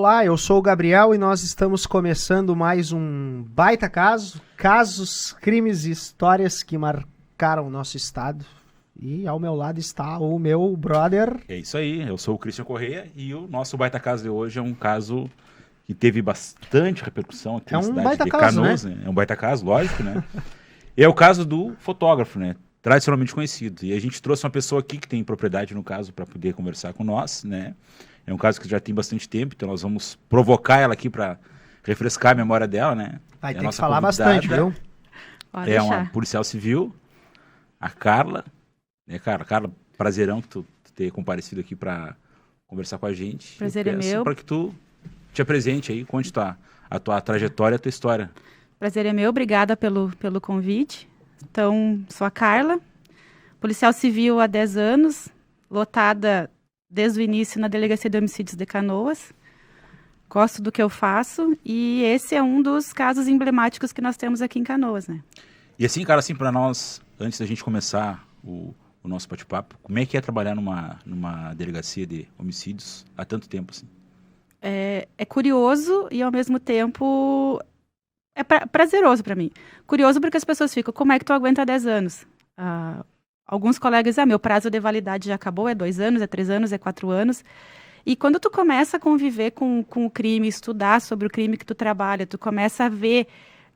Olá, eu sou o Gabriel e nós estamos começando mais um baita caso, casos, crimes e histórias que marcaram o nosso estado. E ao meu lado está o meu brother. É isso aí, eu sou o Christian Correia e o nosso baita caso de hoje é um caso que teve bastante repercussão aqui na cidade de Canoas, né? É um baita caso, lógico, né? E é o caso do fotógrafo, né? Tradicionalmente conhecido. E a gente trouxe uma pessoa aqui que tem propriedade no caso para poder conversar com nós, né? É um caso que já tem bastante tempo, então nós vamos provocar ela aqui para refrescar a memória dela, né? Vai ter que falar bastante, viu? É uma policial civil, a Carla. Carla, prazerão que tu ter comparecido aqui para conversar com a gente. Prazer é meu. Para que tu te apresente aí, conte a tua trajetória, a tua história. Prazer é meu, obrigada pelo convite. Então, sou a Carla, policial civil há 10 anos, lotada desde o início na Delegacia de Homicídios de Canoas. Gosto do que eu faço e esse é um dos casos emblemáticos que nós temos aqui em Canoas, né? E assim, cara, assim, para nós, antes da gente começar o nosso bate-papo, como é que é trabalhar numa delegacia de homicídios há tanto tempo, assim? É curioso e, ao mesmo tempo, é prazeroso para mim. Curioso porque as pessoas ficam, como é que tu aguenta 10 anos? Alguns colegas dizem, meu prazo de validade já acabou, é 2 anos, é 3 anos, é 4 anos. E quando tu começa a conviver com o crime, estudar sobre o crime que tu trabalha, tu começa a ver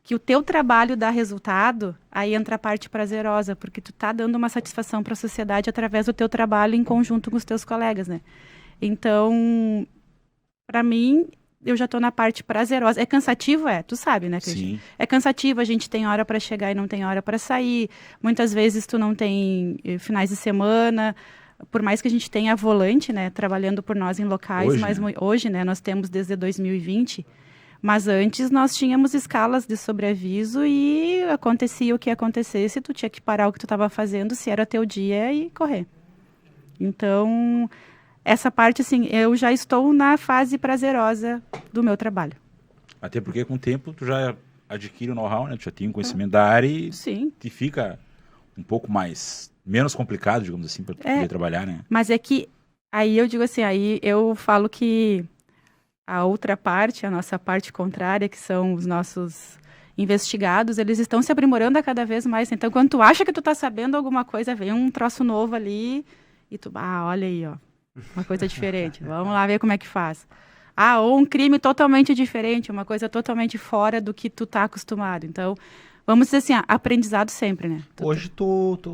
que o teu trabalho dá resultado, aí entra a parte prazerosa, porque tu tá dando uma satisfação para a sociedade através do teu trabalho em conjunto com os teus colegas, né? Então, para mim, eu já tô na parte prazerosa. É cansativo? Tu sabe, né, Cristian? Sim. É cansativo, a gente tem hora para chegar e não tem hora para sair. Muitas vezes tu não tem finais de semana, por mais que a gente tenha volante, né, trabalhando por nós em locais, Hoje, mas né? hoje, né, nós temos desde 2020, mas antes nós tínhamos escalas de sobreaviso e acontecia o que acontecesse, tu tinha que parar o que tu estava fazendo, se era teu dia, e correr. Então, essa parte, assim, eu já estou na fase prazerosa do meu trabalho. Até porque com o tempo tu já adquire o know-how, né? Tu já tem um conhecimento da área e Sim. te fica um pouco menos complicado, digamos assim, para poder trabalhar, né? Mas é que, aí eu digo assim, aí eu falo que a outra parte, a nossa parte contrária, que são os nossos investigados, eles estão se aprimorando a cada vez mais. Então, quando tu acha que tu tá sabendo alguma coisa, vem um troço novo ali e tu, olha aí, ó, uma coisa diferente. Vamos lá ver como é que faz. Ou um crime totalmente diferente, uma coisa totalmente fora do que tu tá acostumado. Então, vamos dizer assim, aprendizado sempre, né? Hoje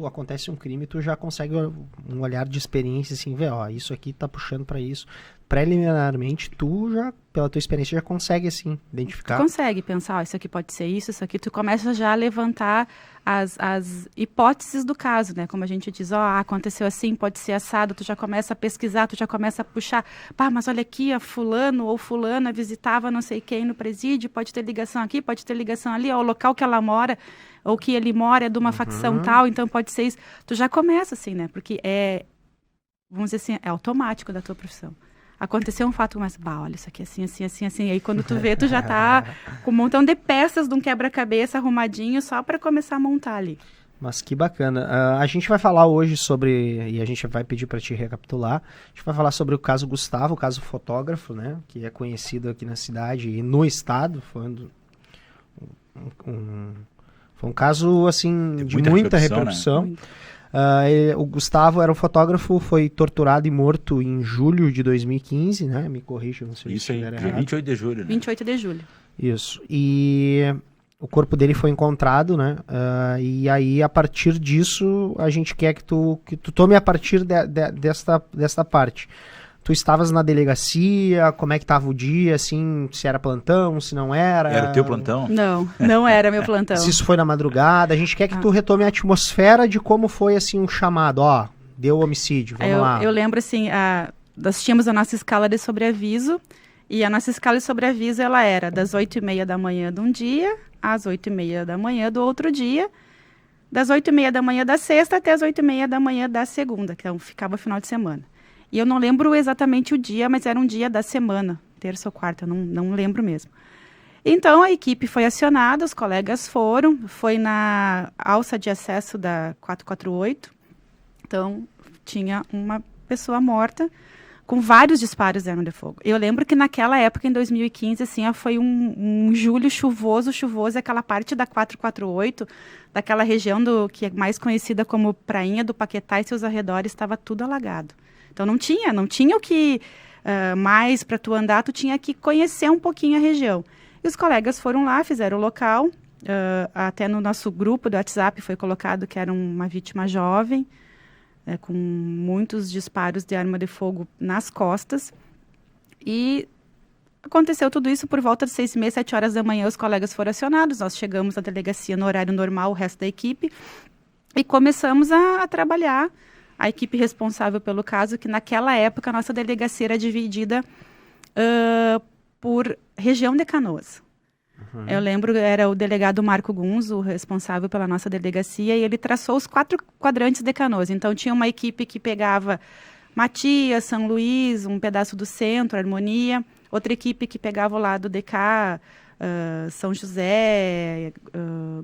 acontece um crime, tu já consegue um olhar de experiência, assim, ver, isso aqui tá puxando pra isso. Preliminarmente, tu já, pela tua experiência, já consegue, assim, identificar. Tu consegue pensar, isso aqui pode ser isso aqui. Tu começa já a levantar as hipóteses do caso, né? Como a gente diz, aconteceu assim, pode ser assado. Tu já começa a pesquisar, tu já começa a puxar. Mas olha aqui, fulano ou fulana visitava não sei quem no presídio, pode ter ligação aqui, pode ter ligação ali, o local que ela mora, ou que ele mora é de uma facção tal, então pode ser isso. Tu já começa assim, né? Porque vamos dizer assim, é automático da tua profissão. Aconteceu um fato, mas, olha, isso aqui assim, assim, assim, assim. Aí quando tu vê, tu já tá com um montão de peças de um quebra-cabeça arrumadinho só para começar a montar ali. Mas que bacana. A gente vai falar hoje sobre, e a gente vai pedir para te recapitular, a gente vai falar sobre o caso Gustavo, o caso fotógrafo, né, que é conhecido aqui na cidade e no estado. Foi um caso, assim, de muita repercussão. Né? O Gustavo era um fotógrafo, foi torturado e morto em julho de 2015, né? Me corrijam se eu estiver errado. 28 de julho, né? 28 de julho. Isso. E o corpo dele foi encontrado, né? E aí, a partir disso, a gente quer que tu tome a partir desta parte. Tu estavas na delegacia, como é que estava o dia, assim, se era plantão, se não era? Era o teu plantão? Não era meu plantão. Se isso foi na madrugada, a gente quer que tu retome a atmosfera de como foi, assim, um chamado, deu homicídio, vamos lá. Eu lembro, assim, nós tínhamos a nossa escala de sobreaviso, e a nossa escala de sobreaviso, ela era das 8h30 da manhã de um dia, às 8h30 da manhã do outro dia, das 8h30 da manhã da sexta até as 8h30 da manhã da segunda, então ficava final de semana. E eu não lembro exatamente o dia, mas era um dia da semana, terça ou quarta, não lembro mesmo. Então, a equipe foi acionada, os colegas foi na alça de acesso da 448, então tinha uma pessoa morta, com vários disparos de arma de fogo. Eu lembro que naquela época, em 2015, assim, foi um julho chuvoso, aquela parte da 448, daquela região que é mais conhecida como Prainha do Paquetá e seus arredores, estava tudo alagado. Então não tinha o que mais para tu andar, tu tinha que conhecer um pouquinho a região. E os colegas foram lá, fizeram o local, até no nosso grupo do WhatsApp foi colocado que era uma vítima jovem, com muitos disparos de arma de fogo nas costas. E aconteceu tudo isso por volta de 6h30, 7 horas da manhã, os colegas foram acionados, nós chegamos na delegacia no horário normal, o resto da equipe, e começamos a trabalhar. A equipe responsável pelo caso, que naquela época a nossa delegacia era dividida por região de Canoas. Eu lembro, era o delegado Marco Gunz, o responsável pela nossa delegacia, e ele traçou os 4 quadrantes de Canoas. Então, tinha uma equipe que pegava Matias, São Luís, um pedaço do centro, Harmonia, outra equipe que pegava o lado de cá, São José,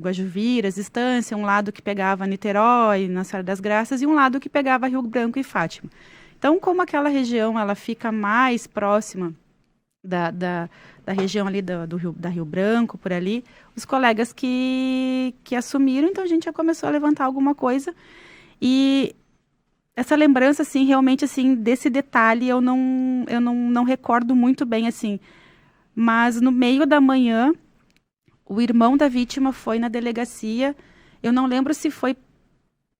Guajuviras, Estância, um lado que pegava Niterói, Nossa Senhora das Graças, e um lado que pegava Rio Branco e Fátima. Então, como aquela região ela fica mais próxima da região ali da Rio Branco, por ali, os colegas que assumiram, então a gente já começou a levantar alguma coisa. E essa lembrança, assim, realmente, assim, desse detalhe, eu não recordo muito bem, assim. Mas no meio da manhã, o irmão da vítima foi na delegacia. Eu não lembro se foi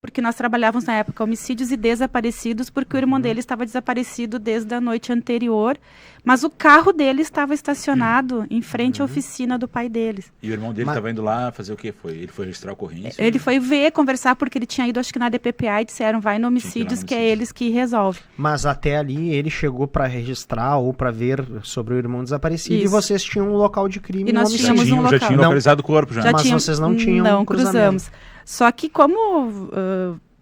porque nós trabalhávamos na época homicídios e desaparecidos, porque o irmão dele estava desaparecido desde a noite anterior, mas o carro dele estava estacionado em frente à oficina do pai deles. E o irmão dele estava indo lá fazer o quê? Ele foi registrar a ocorrência? Ele foi conversar, porque ele tinha ido, acho que na DPPA, e disseram, vai no homicídios, que é eles que resolvem. Mas até ali ele chegou para registrar ou para ver sobre o irmão desaparecido. Isso. E vocês tinham um local de crime. E nós tínhamos um local. Já tinham localizado o corpo, já. Mas vocês não tinham Não, cruzamos. Só que como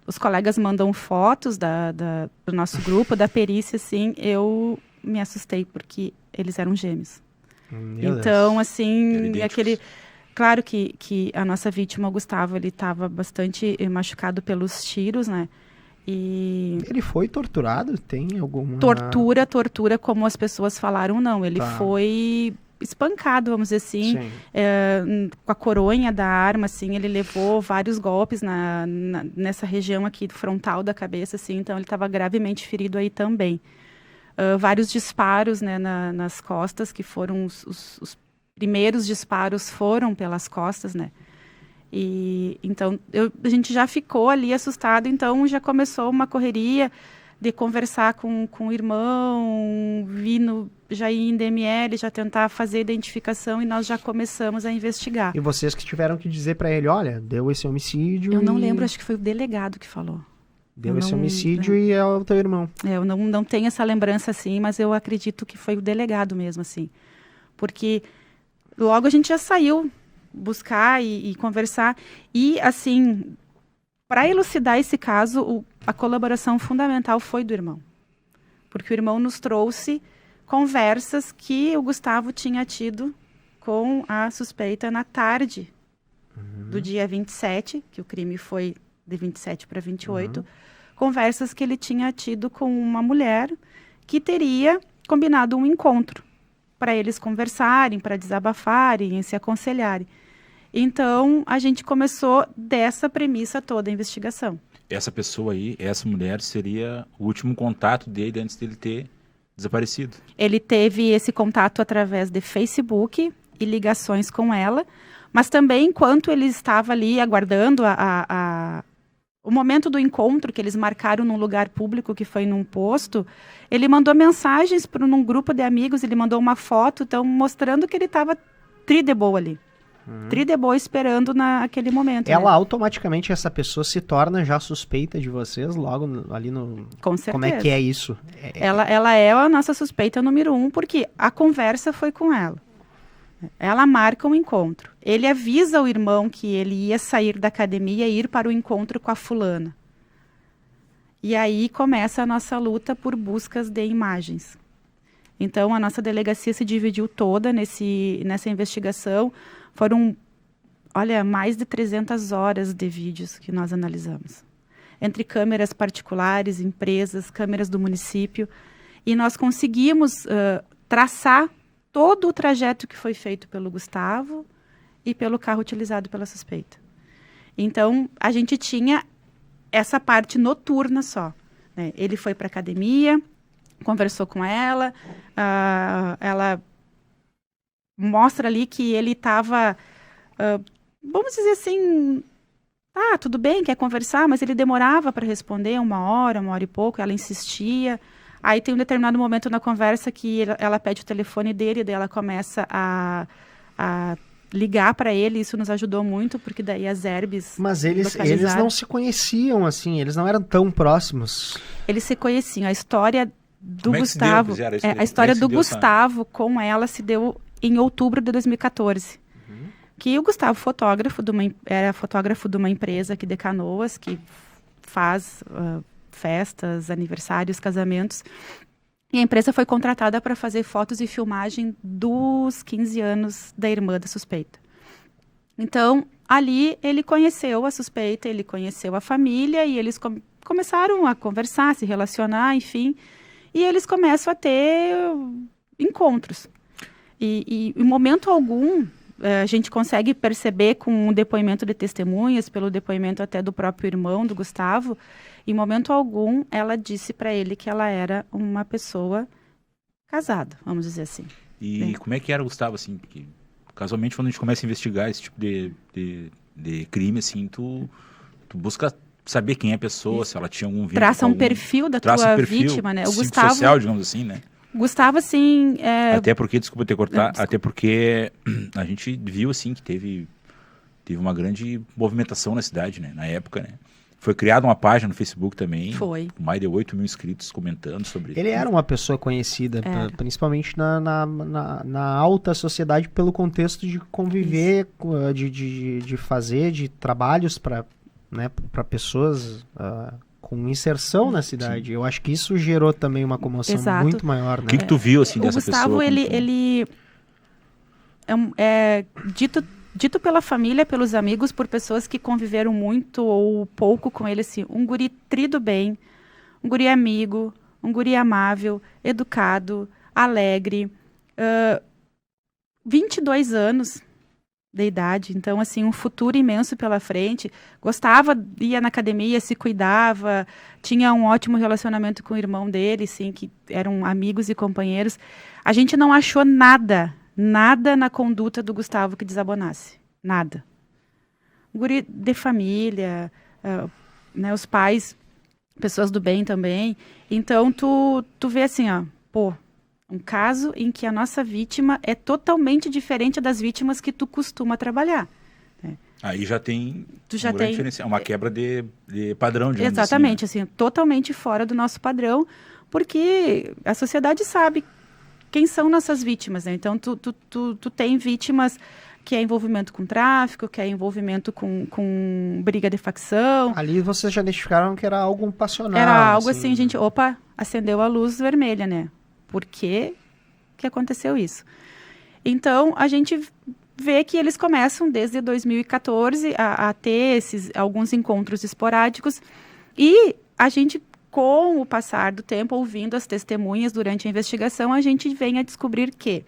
os colegas mandam fotos do nosso grupo, da perícia, assim, eu me assustei, porque eles eram gêmeos. Então, assim, claro que a nossa vítima, o Gustavo, ele estava bastante machucado pelos tiros, né? E ele foi torturado? Tem alguma... Tortura, como as pessoas falaram, não. Ele foi espancado, vamos dizer assim, com a coronha da arma, assim, ele levou vários golpes nessa região aqui frontal da cabeça, assim, então ele estava gravemente ferido aí também. Vários disparos, né, nas costas, que foram os primeiros disparos foram pelas costas, né? E então a gente já ficou ali assustado, então já começou uma correria de conversar com o irmão, já ir em DML, já tentar fazer identificação, e nós já começamos a investigar. E vocês que tiveram que dizer para ele, olha, deu esse homicídio. Eu não lembro, acho que foi o delegado que falou. Deu esse homicídio e é o teu irmão. Eu não tenho essa lembrança, assim, mas eu acredito que foi o delegado mesmo, assim. Porque logo a gente já saiu buscar e conversar. E, assim, para elucidar esse caso, a colaboração fundamental foi do irmão. Porque o irmão nos trouxe conversas que o Gustavo tinha tido com a suspeita na tarde do dia 27, que o crime foi de 27 para 28, conversas que ele tinha tido com uma mulher que teria combinado um encontro para eles conversarem, para desabafarem e se aconselharem. Então, a gente começou dessa premissa toda a investigação. Essa pessoa aí, essa mulher, seria o último contato dele antes dele ter desaparecido? Ele teve esse contato através de Facebook e ligações com ela, mas também enquanto ele estava ali aguardando o momento do encontro, que eles marcaram num lugar público, que foi num posto, ele mandou mensagens num grupo de amigos, ele mandou uma foto, então, mostrando que ele estava tri de boa ali. Tri de boa esperando naquele momento. Ela automaticamente, essa pessoa se torna já suspeita de vocês logo ali no... Com certeza. Como é que é isso? Ela é a nossa suspeita número 1, porque a conversa foi com ela. Ela marca um encontro. Ele avisa o irmão que ele ia sair da academia e ir para o encontro com a fulana. E aí começa a nossa luta por buscas de imagens. Então, a nossa delegacia se dividiu toda nessa investigação. Foram, mais de 300 horas de vídeos que nós analisamos. Entre câmeras particulares, empresas, câmeras do município. e nós conseguimos traçar todo o trajeto que foi feito pelo Gustavo e pelo carro utilizado pela suspeita. Então, a gente tinha essa parte noturna só, né? Ele foi para a academia, conversou com ela, ela mostra ali que ele estava, vamos dizer assim, tudo bem, quer conversar, mas ele demorava para responder 1 hora e pouco, ela insistia. Aí tem um determinado momento na conversa que ela pede o telefone dele, daí ela começa a ligar para ele, isso nos ajudou muito, porque daí as herbes... Mas eles não se conheciam, assim, eles não eram tão próximos. Eles se conheciam. A história do Gustavo... a história do Gustavo com ela se deu em outubro de 2014. Que o Gustavo, era fotógrafo de uma empresa aqui de Canoas, que faz festas, aniversários, casamentos. E a empresa foi contratada para fazer fotos e filmagem dos 15 anos da irmã da suspeita. Então, ali ele conheceu a suspeita, ele conheceu a família e eles começaram a conversar, se relacionar, enfim. E eles começam a ter encontros. E em momento algum, a gente consegue perceber com o depoimento de testemunhas, pelo depoimento até do próprio irmão, do Gustavo, em momento algum ela disse para ele que ela era uma pessoa casada, vamos dizer assim. E como é que era o Gustavo, assim? Porque casualmente quando a gente começa a investigar esse tipo de crime, assim, tu busca saber quem é a pessoa, se ela tinha algum vínculo. Traça um perfil da tua vítima, né? O Gustavo, social, digamos assim, né? Gustavo, assim... Até porque, desculpa te cortar, até porque a gente viu, assim, que teve uma grande movimentação na cidade, né? Na época, né? Foi criada uma página no Facebook também. Foi. Com mais de 8 mil inscritos comentando sobre... Ele era uma pessoa conhecida, principalmente na alta sociedade, pelo contexto de conviver, de fazer, de trabalhos para pessoas... com inserção na cidade. Sim. Eu acho que isso gerou também uma comoção muito maior. Né? O que tu viu, assim, dessa pessoa? O Gustavo, ele é dito pela família, pelos amigos, por pessoas que conviveram muito ou pouco com ele, assim, um guri trido bem, um guri amigo, um guri amável, educado, alegre, 22 anos de idade, então, assim, um futuro imenso pela frente, gostava, ia na academia, se cuidava, tinha um ótimo relacionamento com o irmão dele, assim, que eram amigos e companheiros. A gente não achou nada na conduta do Gustavo que desabonasse, nada. Um guri de família, né, os pais, pessoas do bem também, então tu vê assim, um caso em que a nossa vítima é totalmente diferente das vítimas que tu costuma trabalhar. Né? Aí já tem uma quebra de padrão, digamos. Exatamente, assim, né? Totalmente fora do nosso padrão, porque a sociedade sabe quem são nossas vítimas. Né? Então, tu tem vítimas que é envolvimento com tráfico, que é envolvimento com briga de facção. Ali vocês já identificaram que era algo passional. Era algo assim, gente, acendeu a luz vermelha, né? Por que aconteceu isso? Então, a gente vê que eles começam desde 2014 a ter alguns encontros esporádicos e a gente, com o passar do tempo, ouvindo as testemunhas durante a investigação, a gente vem a descobrir que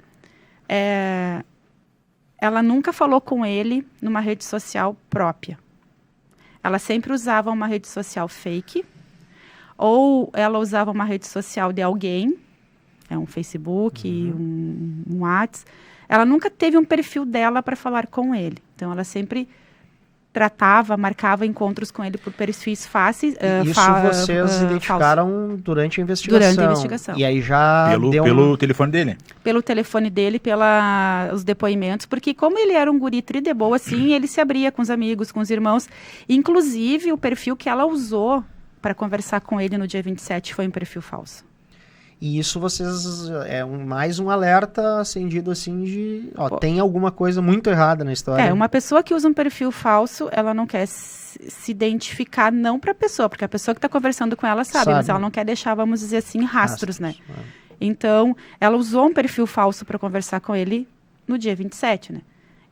ela nunca falou com ele numa rede social própria. Ela sempre usava uma rede social fake, ou ela usava uma rede social de alguém, um Facebook, um WhatsApp. Ela nunca teve um perfil dela para falar com ele. Então, ela sempre marcava encontros com ele por perfis fáceis. Isso vocês identificaram durante a investigação? Durante a investigação. E aí já pelo telefone dele? Pelo telefone dele, pelos depoimentos, porque como ele era um guri tri de boa, assim, ele se abria com os amigos, com os irmãos. Inclusive, o perfil que ela usou para conversar com ele no dia 27 foi um perfil falso. E isso vocês mais um alerta acendido assim de tem alguma coisa muito errada na história. Uma pessoa que usa um perfil falso, ela não quer se identificar não para a pessoa, porque a pessoa que está conversando com ela sabe, mas ela não quer deixar, vamos dizer assim, rastros, né? Então, ela usou um perfil falso para conversar com ele no dia 27, né?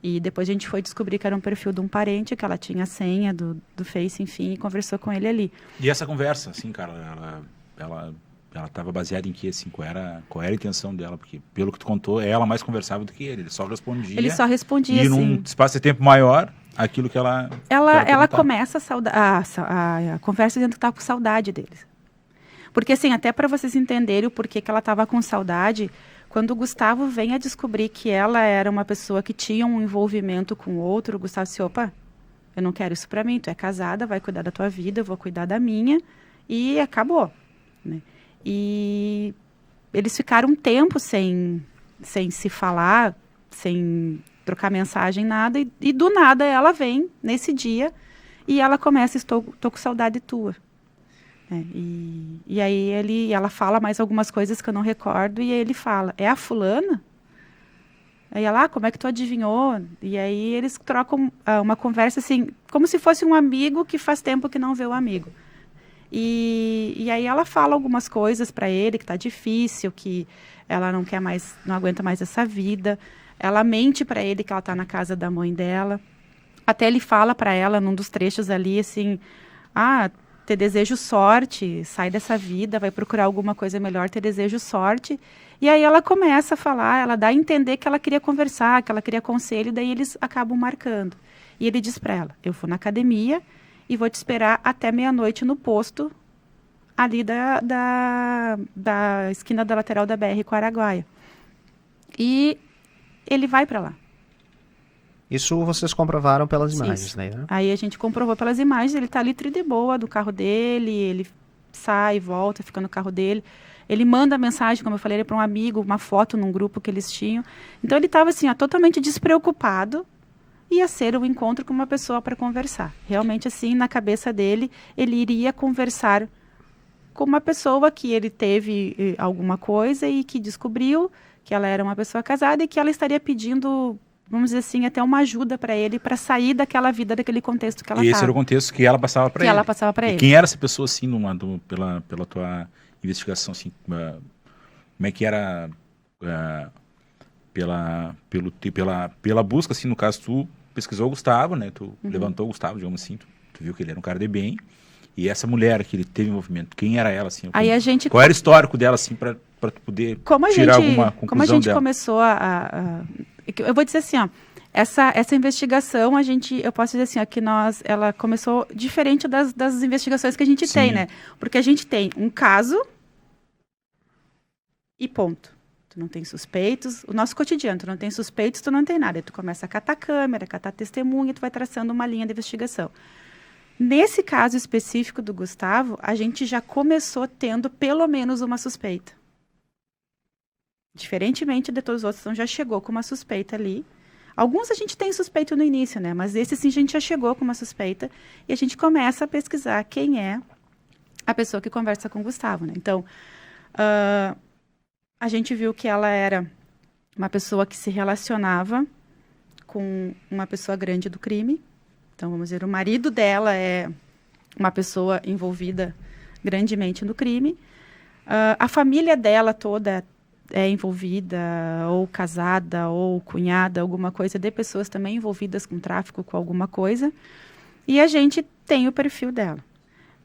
E depois a gente foi descobrir que era um perfil de um parente, que ela tinha a senha do Face, enfim, e conversou com ele ali. E essa conversa, assim, cara, ela ela estava baseada em que, assim, qual era a intenção dela? Porque, pelo que tu contou, ela mais conversava do que ele só respondia. Ele só respondia, e num espaço de tempo maior, aquilo que ela... Ela começa a conversa dizendo que tá com saudade deles. Porque, assim, até para vocês entenderem o porquê que ela estava com saudade, quando o Gustavo vem a descobrir que ela era uma pessoa que tinha um envolvimento com o outro, o Gustavo disse, opa, eu não quero isso para mim, tu é casada, vai cuidar da tua vida, eu vou cuidar da minha, e acabou, né? E eles ficaram um tempo sem se falar, sem trocar mensagem, nada, e do nada ela vem nesse dia e ela começa, tô com saudade tua. E aí ela fala mais algumas coisas que eu não recordo, e ele fala, é a fulana? Aí ela, como é que tu adivinhou? E aí eles trocam uma conversa assim, como se fosse um amigo que faz tempo que não vê o amigo. E aí ela fala algumas coisas para ele, que tá difícil, que ela não quer mais, não aguenta mais essa vida. Ela mente para ele que ela tá na casa da mãe dela. Até ele fala para ela, num dos trechos ali, assim, te desejo sorte, sai dessa vida, vai procurar alguma coisa melhor, te desejo sorte. E aí ela começa a falar, ela dá a entender que ela queria conversar, que ela queria conselho, daí eles acabam marcando. E ele diz para ela, eu vou na academia e vou te esperar até meia-noite no posto, ali da esquina da lateral da BR com Araguaia. E ele vai para lá. Isso vocês comprovaram pelas imagens, Isso. né? Aí a gente comprovou pelas imagens, ele tá ali de boa do carro dele, ele sai, volta, fica no carro dele. Ele manda mensagem, como eu falei, para um amigo, uma foto num grupo que eles tinham. Então ele estava assim, totalmente despreocupado. Ia ser um encontro com uma pessoa para conversar. Realmente, assim, na cabeça dele, ele iria conversar com uma pessoa que ele teve alguma coisa e que descobriu que ela era uma pessoa casada e que ela estaria pedindo, vamos dizer assim, até uma ajuda para ele para sair daquela vida, daquele contexto que ela estava. E esse era o contexto que ela passava para ele. Que ela passava para ele. Quem era essa pessoa, assim, pela tua investigação, assim, como é que era pela busca, assim, no caso, tu pesquisou o Gustavo, né? Tu levantou o Gustavo, digamos assim, tu viu que ele era um cara de bem. E essa mulher que ele teve envolvimento, quem era ela, assim? Aí qual era o histórico dela, assim, para tu poder tirar alguma conclusão dela? Como a gente começou eu vou dizer assim, essa investigação, eu posso dizer assim, que ela começou diferente das investigações que a gente tem, né? Porque a gente tem um caso e ponto. Tu não tem suspeitos. O nosso cotidiano, tu não tem suspeitos, tu não tem nada. Aí tu começa a catar câmera, catar testemunha, tu vai traçando uma linha de investigação. Nesse caso específico do Gustavo, a gente já começou tendo pelo menos uma suspeita. Diferentemente de todos os outros, então já chegou com uma suspeita ali. Alguns a gente tem suspeito no início, né? Mas esse sim a gente já chegou com uma suspeita e a gente começa a pesquisar quem é a pessoa que conversa com o Gustavo, né? Então, a gente viu que ela era uma pessoa que se relacionava com uma pessoa grande do crime. Então, vamos dizer, o marido dela é uma pessoa envolvida grandemente no crime. A família dela toda é envolvida, ou casada, ou cunhada, alguma coisa, de pessoas também envolvidas com tráfico, com alguma coisa. E a gente tem o perfil dela.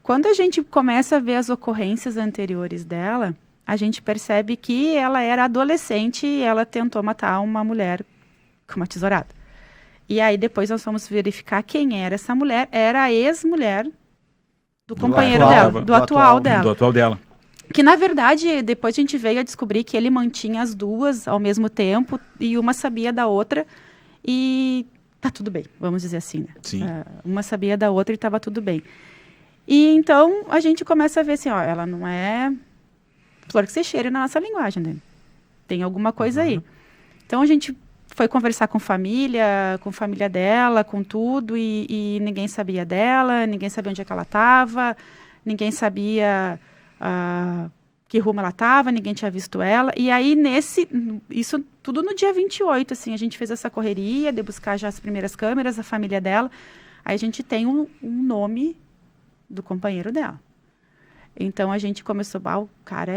Quando a gente começa a ver as ocorrências anteriores dela, a gente percebe que ela era adolescente e ela tentou matar uma mulher com uma tesourada. E aí depois nós fomos verificar quem era essa mulher. Era a ex-mulher do companheiro dela, do atual dela. Do atual dela. Que, na verdade, depois a gente veio a descobrir que ele mantinha as duas ao mesmo tempo e uma sabia da outra e tá tudo bem, vamos dizer assim, né? Sim. Uma sabia da outra e estava tudo bem. E então a gente começa a ver assim, ela não é flor que se cheire na nossa linguagem, né? Tem alguma coisa aí. Então a gente foi conversar com família dela, com tudo, e ninguém sabia dela, ninguém sabia onde é que ela estava, ninguém sabia que rumo ela estava, ninguém tinha visto ela. E aí, isso tudo no dia 28, assim, a gente fez essa correria de buscar já as primeiras câmeras, a família dela. Aí a gente tem um nome do companheiro dela. Então a gente começou, o cara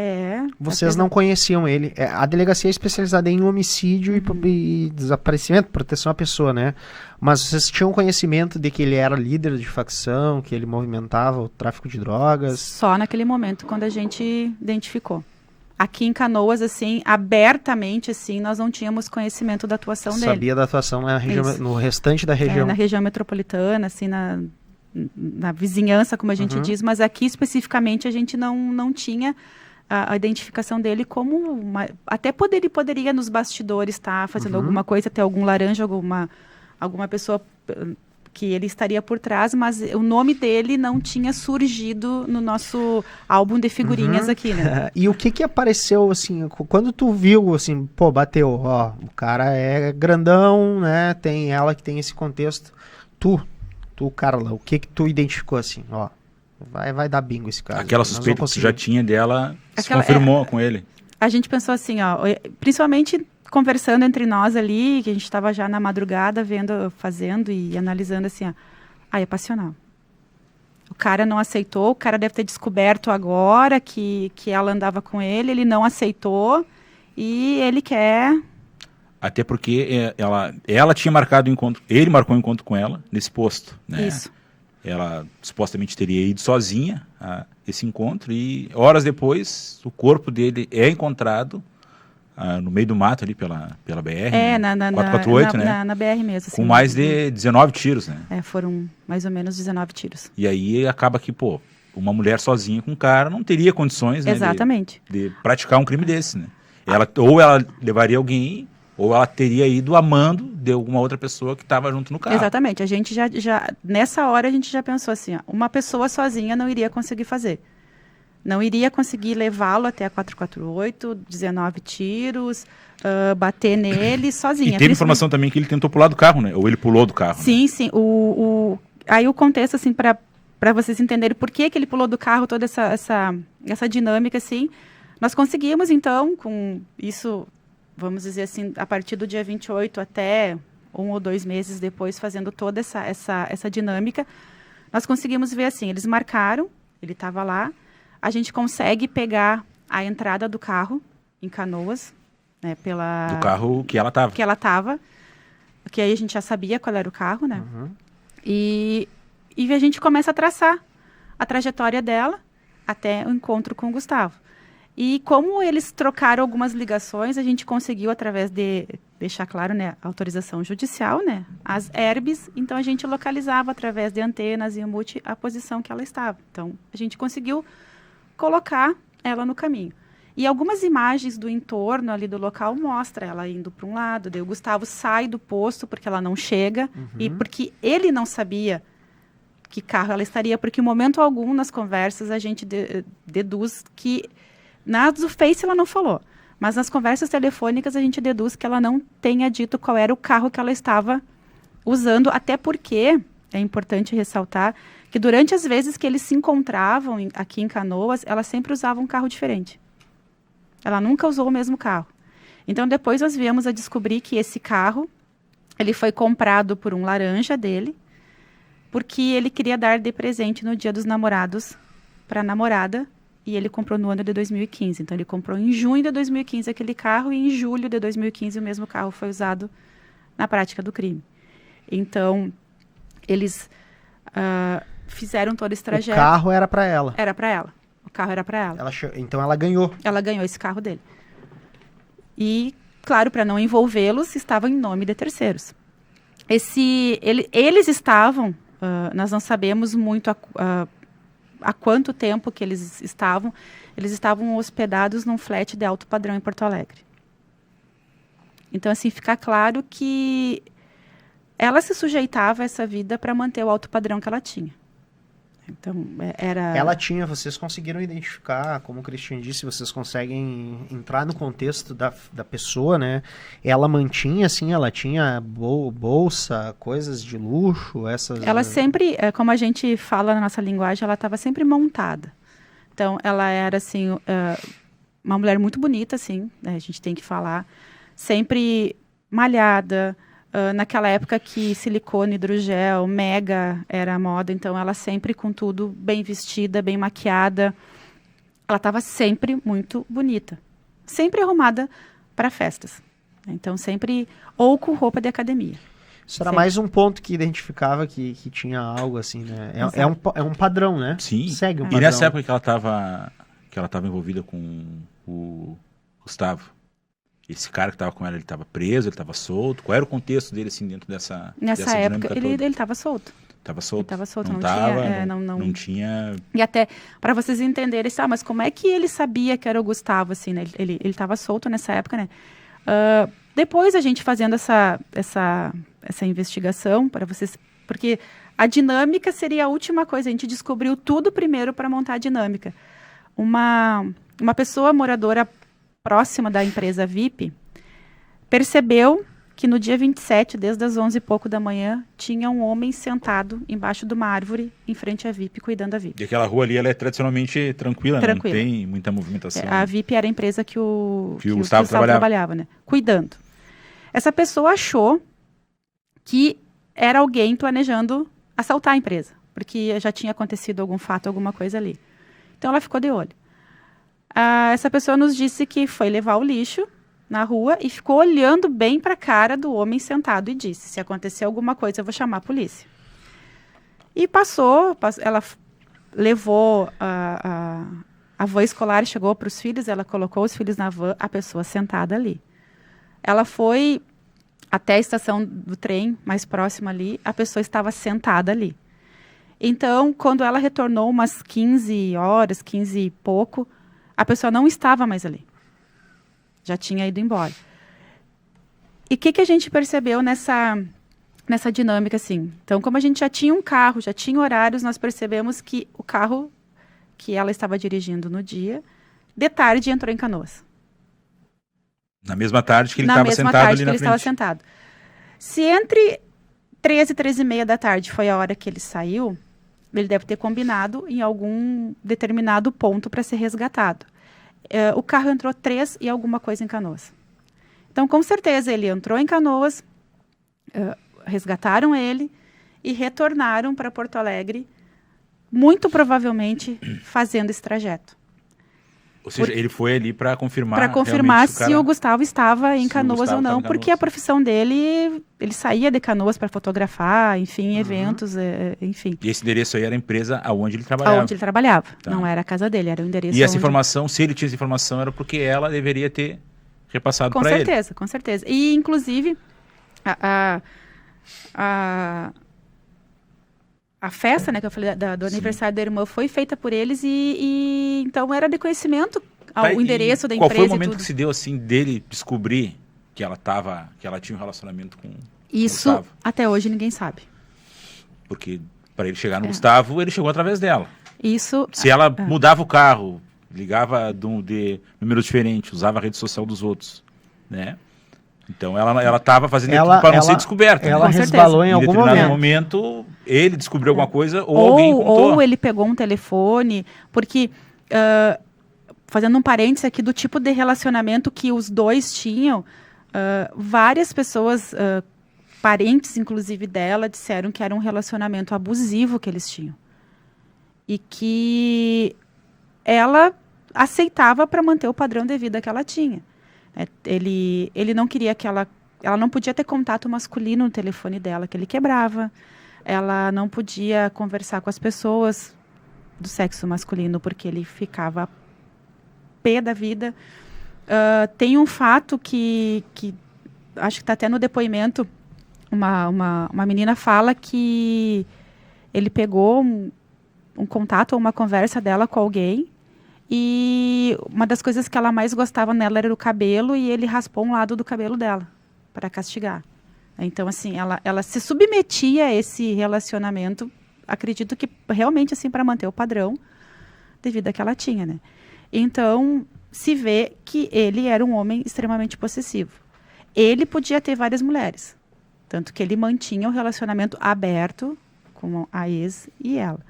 Vocês não conheciam ele. A delegacia é especializada em homicídio e desaparecimento, proteção à pessoa, né? Mas vocês tinham conhecimento de que ele era líder de facção, que ele movimentava o tráfico de drogas? Só naquele momento, quando a gente identificou. Aqui em Canoas, assim, abertamente, assim, nós não tínhamos conhecimento da atuação dele. Sabia da atuação na região, no restante da região? Na região metropolitana, assim, na vizinhança, como a gente diz, mas aqui especificamente a gente não tinha a identificação dele como até poderia nos bastidores estar fazendo alguma coisa, ter algum laranja, alguma pessoa que ele estaria por trás, mas o nome dele não tinha surgido no nosso álbum de figurinhas aqui, né? E o que apareceu, assim, quando tu viu, assim, pô, bateu, ó, o cara é grandão, né, tem ela que tem esse contexto, tu, Carla, o que tu identificou, assim, ó, vai dar bingo esse cara. Aquela suspeita que tu já tinha dela se confirmou com ele. A gente pensou assim, ó, principalmente conversando entre nós ali, que a gente estava já na madrugada fazendo e analisando assim, é passional. O cara não aceitou, o cara deve ter descoberto agora que ela andava com ele não aceitou e ele quer... Até porque ela tinha marcado o encontro, ele marcou o encontro com ela nesse posto, né? Isso. Ela supostamente teria ido sozinha a esse encontro e horas depois o corpo dele é encontrado no meio do mato ali pela BR, na 448, né? Na BR mesmo. Assim, com mais de 19 tiros, né? Foram mais ou menos 19 tiros. E aí acaba que, uma mulher sozinha com um cara não teria condições, né? Exatamente. De praticar um crime desse, né? Ou ela levaria alguém, ou ela teria ido amando de alguma outra pessoa que estava junto no carro. Exatamente. A gente já nessa hora a gente já pensou assim, uma pessoa sozinha não iria conseguir fazer. Não iria conseguir levá-lo até a 448, 19 tiros, bater nele sozinha. E teve informação também que ele tentou pular do carro, né? Ou ele pulou do carro. Sim, né? Sim. Aí o contexto, assim, para vocês entenderem por que ele pulou do carro, toda essa dinâmica, assim, nós conseguimos, então, com isso, vamos dizer assim, a partir do dia 28 até 1 ou 2 meses depois, fazendo toda essa dinâmica, nós conseguimos ver, assim, eles marcaram, ele estava lá, a gente consegue pegar a entrada do carro em Canoas, né, do carro que ela estava. Que ela estava, que aí a gente já sabia qual era o carro, né? E a gente começa a traçar a trajetória dela até o encontro com o Gustavo. E como eles trocaram algumas ligações, a gente conseguiu, através de deixar claro, né, autorização judicial, né, as herbes, então a gente localizava através de antenas e multi a posição que ela estava. Então, a gente conseguiu colocar ela no caminho. E algumas imagens do entorno ali do local mostram ela indo para um lado, daí o Gustavo sai do posto porque ela não chega, e porque ele não sabia que carro ela estaria, porque em momento algum nas conversas a gente deduz que, do Face ela não falou, mas nas conversas telefônicas a gente deduz que ela não tenha dito qual era o carro que ela estava usando, até porque, é importante ressaltar, que durante as vezes que eles se encontravam aqui em Canoas, ela sempre usava um carro diferente. Ela nunca usou o mesmo carro. Então, depois nós viemos a descobrir que esse carro, ele foi comprado por um laranja dele, porque ele queria dar de presente no Dia dos Namorados para a namorada, e ele comprou no ano de 2015. Então, ele comprou em junho de 2015 aquele carro, e em julho de 2015 o mesmo carro foi usado na prática do crime. Então, eles fizeram todo esse trajeto. O carro era para ela? Era para ela. O carro era para ela. Então ela ganhou? Ela ganhou esse carro dele. E, claro, para não envolvê-los, estava em nome de terceiros. Eles estavam, nós não sabemos muito há quanto tempo que eles estavam hospedados num flat de alto padrão em Porto Alegre. Então, assim, fica claro que ela se sujeitava a essa vida para manter o alto padrão que ela tinha. Então, Ela tinha, vocês conseguiram identificar, como o Cristian disse, vocês conseguem entrar no contexto da pessoa, né? Ela mantinha, assim, ela tinha bolsa, coisas de luxo, essas... Ela sempre, como a gente fala na nossa linguagem, ela estava sempre montada. Então, ela era, assim, uma mulher muito bonita, assim, né? A gente tem que falar, sempre malhada. Naquela época que silicone, hidrogel, mega era a moda, então ela sempre com tudo bem vestida, bem maquiada, ela estava sempre muito bonita. Sempre arrumada para festas. Então, sempre, ou com roupa de academia. Isso era mais um ponto que identificava que tinha algo assim, né? É um padrão, né? Sim. Segue um padrão. E nessa época que ela tava envolvida com o Gustavo, esse cara que estava com ela, ele estava preso, ele estava solto? Qual era o contexto dele, assim, dentro dessa Nessa época, ele estava solto. Estava solto? Estava solto, não tinha... E até, para vocês entenderem, mas como é que ele sabia que era o Gustavo, assim, né? Ele estava solto nessa época, né? Depois a gente fazendo essa investigação, para vocês... Porque a dinâmica seria a última coisa. A gente descobriu tudo primeiro para montar a dinâmica. Uma pessoa moradora próxima da empresa VIP percebeu que no dia 27, desde as 11 e pouco da manhã, tinha um homem sentado embaixo de uma árvore em frente à VIP, cuidando da VIP. E aquela rua ali, ela é tradicionalmente tranquila, né? Não tem muita movimentação. A VIP era a empresa que o Gustavo trabalhava, né? Cuidando. Essa pessoa achou que era alguém planejando assaltar a empresa, porque já tinha acontecido algum fato, alguma coisa ali. Então ela ficou de olho. Essa pessoa nos disse que foi levar o lixo na rua e ficou olhando bem para a cara do homem sentado e disse: se acontecer alguma coisa, eu vou chamar a polícia. E ela levou a van escolar, chegou para os filhos, ela colocou os filhos na van, a pessoa sentada ali. Ela foi até a estação do trem mais próxima ali, a pessoa estava sentada ali. Então, quando ela retornou umas 15 horas, 15 e pouco, a pessoa não estava mais ali. Já tinha ido embora. E o que a gente percebeu nessa dinâmica, assim? Então, como a gente já tinha um carro, já tinha horários, nós percebemos que o carro que ela estava dirigindo no dia, de tarde entrou em Canoas. Na mesma tarde que ele estava sentado ali na frente. Na mesma tarde que ele estava sentado. Se entre 13 e 13 e meia da tarde foi a hora que ele saiu, ele deve ter combinado em algum determinado ponto para ser resgatado. O carro entrou 3 e alguma coisa em Canoas. Então, com certeza, ele entrou em Canoas, resgataram ele e retornaram para Porto Alegre, muito provavelmente fazendo esse trajeto. Ou seja, ele foi ali para confirmar... Para confirmar se o Gustavo estava em Canoas ou não, porque a profissão dele, ele saía de Canoas para fotografar, enfim, eventos, enfim. E esse endereço aí era a empresa aonde ele trabalhava? Aonde ele trabalhava, tá. Não era a casa dele, era o endereço. E essa informação, se ele tinha essa informação, era porque ela deveria ter repassado para ele. Com certeza, com certeza. E, inclusive, a festa, né, que eu falei, do aniversário da irmã, foi feita por eles e então era de conhecimento o endereço da empresa. Qual foi o momento que se deu, assim, dele descobrir que ela tinha um relacionamento com isso, o Gustavo? Até hoje ninguém sabe. Porque para ele chegar no Gustavo, ele chegou através dela. Isso. Se ela mudava o carro, ligava de números diferentes, usava a rede social dos outros, né? Então ela estava fazendo aquilo para não ser descoberta. Ela né? resbalou em algum momento. Ele descobriu alguma coisa ou alguém contou. Ou ele pegou um telefone, porque, fazendo um parênteses aqui do tipo de relacionamento que os dois tinham, várias pessoas, parentes inclusive dela, disseram que era um relacionamento abusivo que eles tinham. E que ela aceitava para manter o padrão de vida que ela tinha. Ele não queria que ela não podia ter contato masculino no telefone dela, que ele quebrava. Ela não podia conversar com as pessoas do sexo masculino, porque ele ficava pé da vida. Tem um fato que acho que está até no depoimento, uma menina fala que ele pegou um contato ou uma conversa dela com alguém, e uma das coisas que ela mais gostava nela era o cabelo, e ele raspou um lado do cabelo dela para castigar. Então, assim, ela se submetia a esse relacionamento, acredito que realmente assim para manter o padrão de vida que ela tinha, né? Então, se vê que ele era um homem extremamente possessivo. Ele podia ter várias mulheres, tanto que ele mantinha o relacionamento aberto com a ex e ela.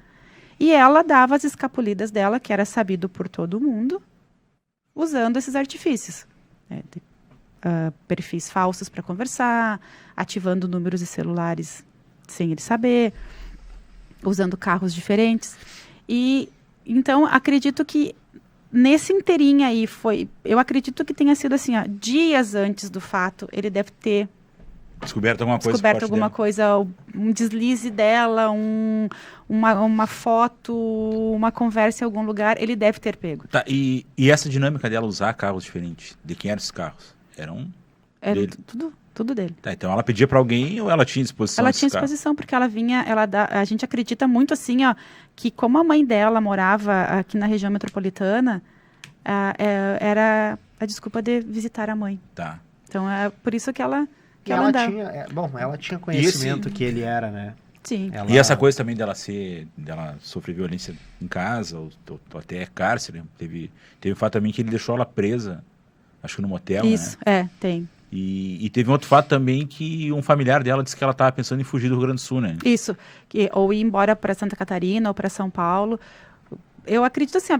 E ela dava as escapulidas dela, que era sabido por todo mundo, usando esses artifícios. Perfis falsos para conversar, ativando números de celulares sem ele saber, usando carros diferentes. E então, acredito que nesse inteirinho aí eu acredito que tenha sido assim, ó, dias antes do fato, ele deve ter descoberto alguma coisa, um deslize dela, uma foto, uma conversa em algum lugar, ele deve ter pego. Tá, e essa dinâmica dela usar carros diferentes, de quem eram esses carros? Era dele? Tudo dele. Tá, então ela pedia para alguém ou ela tinha disposição? Ela tinha disposição, porque ela vinha, a gente acredita muito assim, ó, que como a mãe dela morava aqui na região metropolitana, era a desculpa de visitar a mãe. Tá. Então é por isso que ela ela tinha conhecimento que ele era, né? Sim. E essa coisa também dela sofrer violência em casa, ou até cárcere, né? Teve um fato também que ele deixou ela presa, acho que no motel, isso, né? Tem. E teve um outro fato também que um familiar dela disse que ela estava pensando em fugir do Rio Grande do Sul, né? Isso, ou ir embora para Santa Catarina ou para São Paulo. Eu acredito assim,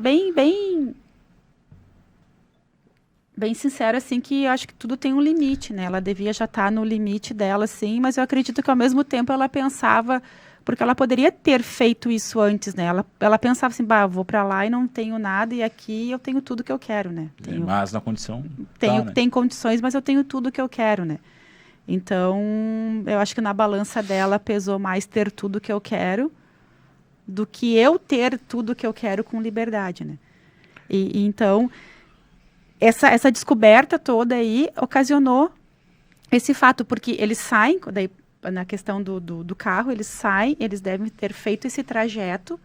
bem sincero, assim, que eu acho que tudo tem um limite, né? Ela devia já estar no limite dela, sim, mas eu acredito que ao mesmo tempo ela pensava, porque ela poderia ter feito isso antes, né? Ela pensava assim, eu vou para lá e não tenho nada, e aqui eu tenho tudo que eu quero, né? Mas na condição... Tem condições, mas eu tenho tudo que eu quero, né? Então, eu acho que na balança dela pesou mais ter tudo que eu quero do que eu ter tudo que eu quero com liberdade, né? E então... Essa descoberta toda aí ocasionou esse fato, porque eles saem, daí, na questão do carro, eles devem ter feito esse trajeto.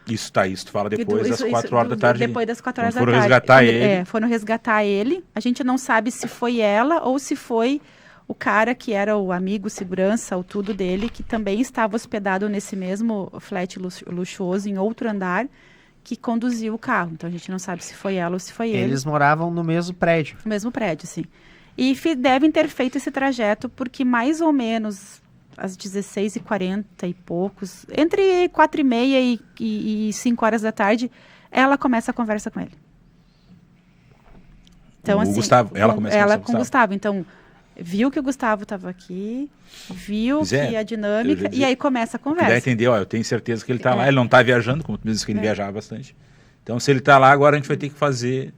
Isso tu fala depois das 4 horas da tarde. Depois das 4 horas da tarde. Foram resgatar ele. Foram resgatar ele. A gente não sabe se foi ela ou se foi o cara que era o amigo, segurança, o tudo dele, que também estava hospedado nesse mesmo flat luxuoso, em outro andar, que conduziu o carro. Então a gente não sabe se foi ela ou se foi ele. Eles moravam no mesmo prédio. No mesmo prédio, sim. E devem ter feito esse trajeto porque mais ou menos às 16h40 e poucos, entre 4h30 e 5 horas da tarde, ela começa a conversa com ele. Então, o assim, Gustavo, ela começa a conversar com o Gustavo. Então, viu que o Gustavo estava aqui, viu que a dinâmica, e aí começa a conversa. Daí entendeu, eu tenho certeza que ele está lá, ele não está viajando, como tu me disse que ele viajava bastante. Então, se ele está lá, agora a gente vai ter que fazer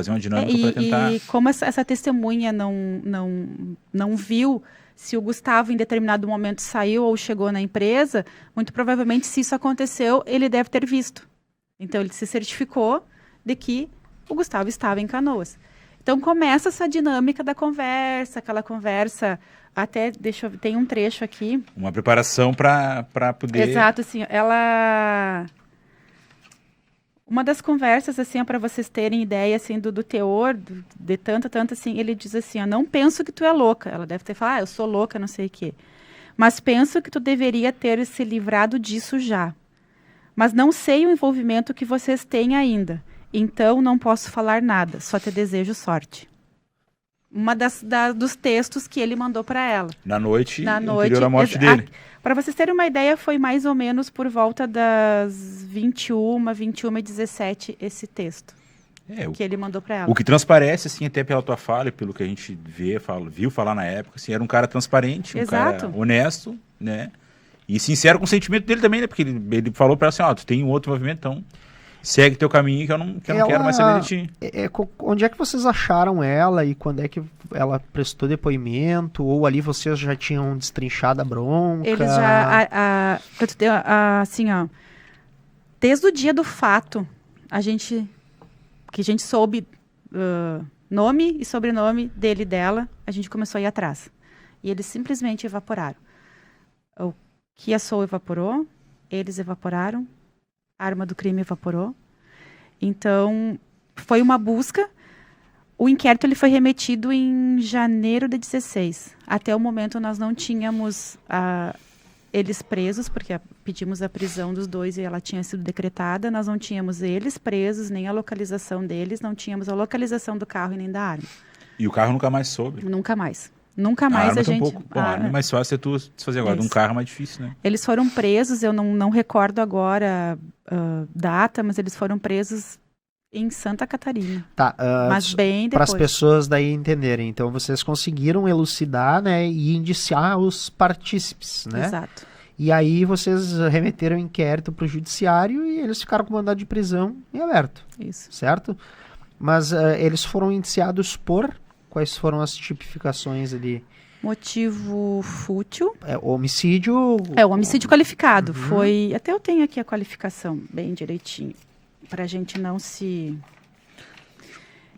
uma dinâmica para tentar... E como essa testemunha não viu se o Gustavo em determinado momento saiu ou chegou na empresa, muito provavelmente, se isso aconteceu, ele deve ter visto. Então, ele se certificou de que o Gustavo estava em Canoas. Então, começa essa dinâmica da conversa, aquela conversa, até, tem um trecho aqui. Uma preparação para poder... Exato, assim, uma das conversas, assim, para vocês terem ideia, assim, do teor, de tanto, assim, ele diz assim, eu não penso que tu é louca. Ela deve ter falado, eu sou louca, não sei o quê. Mas penso que tu deveria ter se livrado disso já. Mas não sei o envolvimento que vocês têm ainda. Então, não posso falar nada, só te desejo sorte. Uma dos textos que ele mandou para ela. Na noite anterior à morte dele. Para vocês terem uma ideia, foi mais ou menos por volta das 21h17 esse texto que ele mandou para ela. O que transparece, assim, até pela tua fala e pelo que a gente viu falar na época, assim, era um cara transparente, um cara honesto, né? E sincero com o sentimento dele também, né? Porque ele falou para ela assim, tu tem um outro movimento, então... Segue teu caminho que eu não quero mais saber de ti. Onde é que vocês acharam ela e quando é que ela prestou depoimento? Ou ali vocês já tinham destrinchado a bronca? Eles já, assim, ó, desde o dia do fato, que a gente soube nome e sobrenome dele e dela, a gente começou a ir atrás. E eles simplesmente evaporaram. O Kia Soul evaporou, eles evaporaram, a arma do crime evaporou. Então, foi uma busca. O inquérito ele foi remetido em janeiro de 16. Até o momento, nós não tínhamos eles presos, porque pedimos a prisão dos dois e ela tinha sido decretada. Nós não tínhamos eles presos, nem a localização deles. Não tínhamos a localização do carro e nem da arma. E o carro nunca mais soube? Nunca mais. Nunca mais a gente... A arma é mais fácil tu desfazer agora. De um carro é mais difícil, né? Eles foram presos, eu não recordo agora data, mas eles foram presos em Santa Catarina. Tá, mas bem para depois. as pessoas daí entenderem. Então, vocês conseguiram elucidar, né, e indiciar os partícipes, né? Exato. E aí vocês remeteram o inquérito para o judiciário e eles ficaram com mandado de prisão em aberto. Isso. Certo? Mas eles foram indiciados por... Quais foram as tipificações ali? Motivo fútil. Homicídio... O homicídio qualificado. Foi... Até eu tenho aqui a qualificação bem direitinho. Para a gente não se...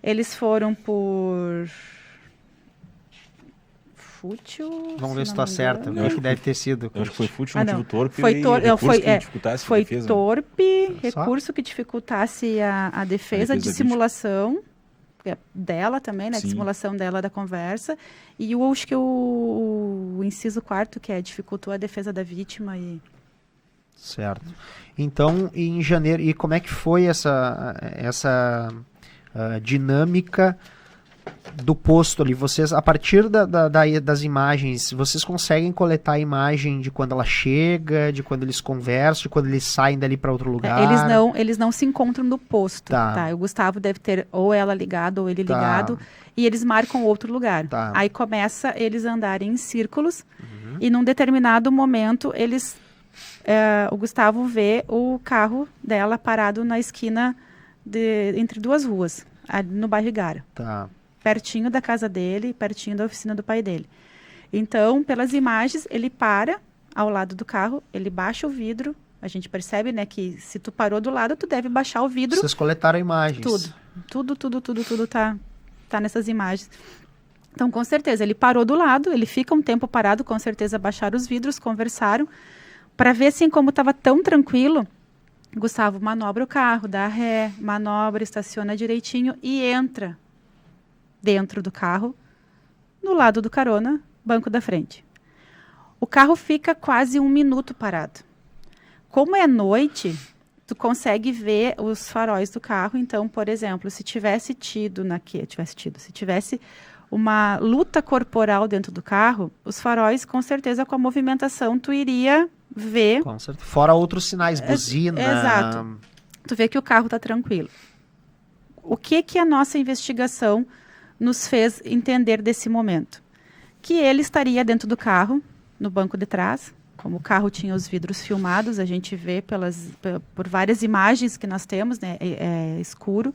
Eles foram por... Fútil. Vamos ver se tu acerta. Eu acho que deve ter sido. Eu acho que foi fútil, motivo torpe. Foi Foi torpe, recurso que dificultasse a defesa de simulação dela também, né? De simulação dela da conversa. E eu acho que o inciso 4º, que dificultou a defesa da vítima. Certo. Então, em janeiro, e como é que foi essa dinâmica do posto ali? Vocês, a partir das imagens, vocês conseguem coletar a imagem de quando ela chega, de quando eles conversam, de quando eles saem dali para outro lugar? Eles não se encontram no posto, tá? O Gustavo deve ter ou ela ligado ou ele ligado, e eles marcam outro lugar. Aí começa eles a andarem em círculos, e num determinado momento o Gustavo vê o carro dela parado na esquina entre duas ruas, ali no bairro Igara. Pertinho da casa dele, pertinho da oficina do pai dele. Então, pelas imagens, ele para ao lado do carro, ele baixa o vidro. A gente percebe, né, que se tu parou do lado, tu deve baixar o vidro. Vocês coletaram imagens. Tudo tá nessas imagens. Então, com certeza, ele parou do lado, ele fica um tempo parado, com certeza baixaram os vidros, conversaram, para ver, assim, como estava tão tranquilo. Gustavo manobra o carro, dá ré, manobra, estaciona direitinho e entra dentro do carro, no lado do carona, banco da frente. O carro fica quase 1 minuto parado. Como é noite, tu consegue ver os faróis do carro. Então, por exemplo, se tivesse uma luta corporal dentro do carro, os faróis, com certeza, com a movimentação, tu iria ver. Com certeza. Fora outros sinais, buzina. Exato. Tu vê que o carro está tranquilo. O que a nossa investigação nos fez entender desse momento? Que ele estaria dentro do carro, no banco de trás. Como o carro tinha os vidros filmados, a gente vê por várias imagens que nós temos, né, é escuro.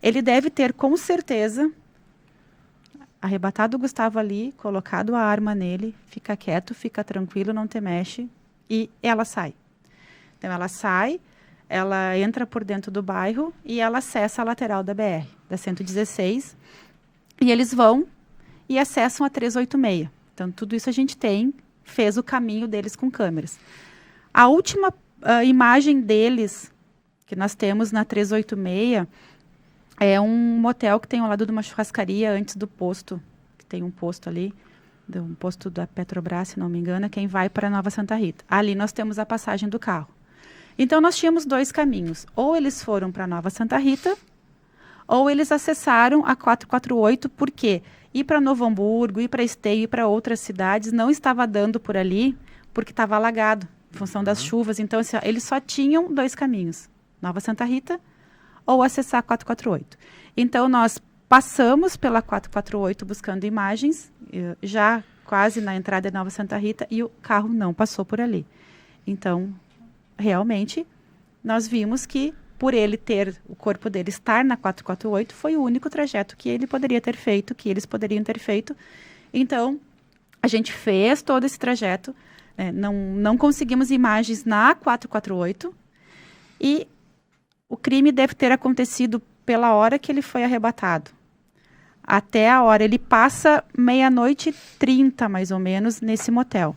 Ele deve ter, com certeza, arrebatado o Gustavo ali, colocado a arma nele, fica quieto, fica tranquilo, não te mexe, e ela sai. Então, ela sai, ela entra por dentro do bairro e ela acessa a lateral da BR, da 116, e eles vão e acessam a 386. Então, tudo isso a gente fez o caminho deles com câmeras. A última imagem deles, que nós temos na 386, é um motel que tem ao lado de uma churrascaria antes do posto, que tem um posto ali, um posto da Petrobras, se não me engano, quem vai para Nova Santa Rita. Ali nós temos a passagem do carro. Então, nós tínhamos 2 caminhos. Ou eles foram para Nova Santa Rita, ou eles acessaram a 448, porque ir para Novo Hamburgo, ir para Esteio, ir para outras cidades, não estava dando por ali, porque estava alagado, em função das chuvas. Então, assim, eles só tinham 2 caminhos. Nova Santa Rita, ou acessar a 448. Então, nós passamos pela 448 buscando imagens, já quase na entrada de Nova Santa Rita, e o carro não passou por ali. Então, realmente, nós vimos que, por ele o corpo dele estar na 448, foi o único trajeto que ele poderia ter feito, que eles poderiam ter feito. Então, a gente fez todo esse trajeto, né? Não conseguimos imagens na 448, e o crime deve ter acontecido pela hora que ele foi arrebatado. Até a hora, ele passa 00:30, mais ou menos, nesse motel.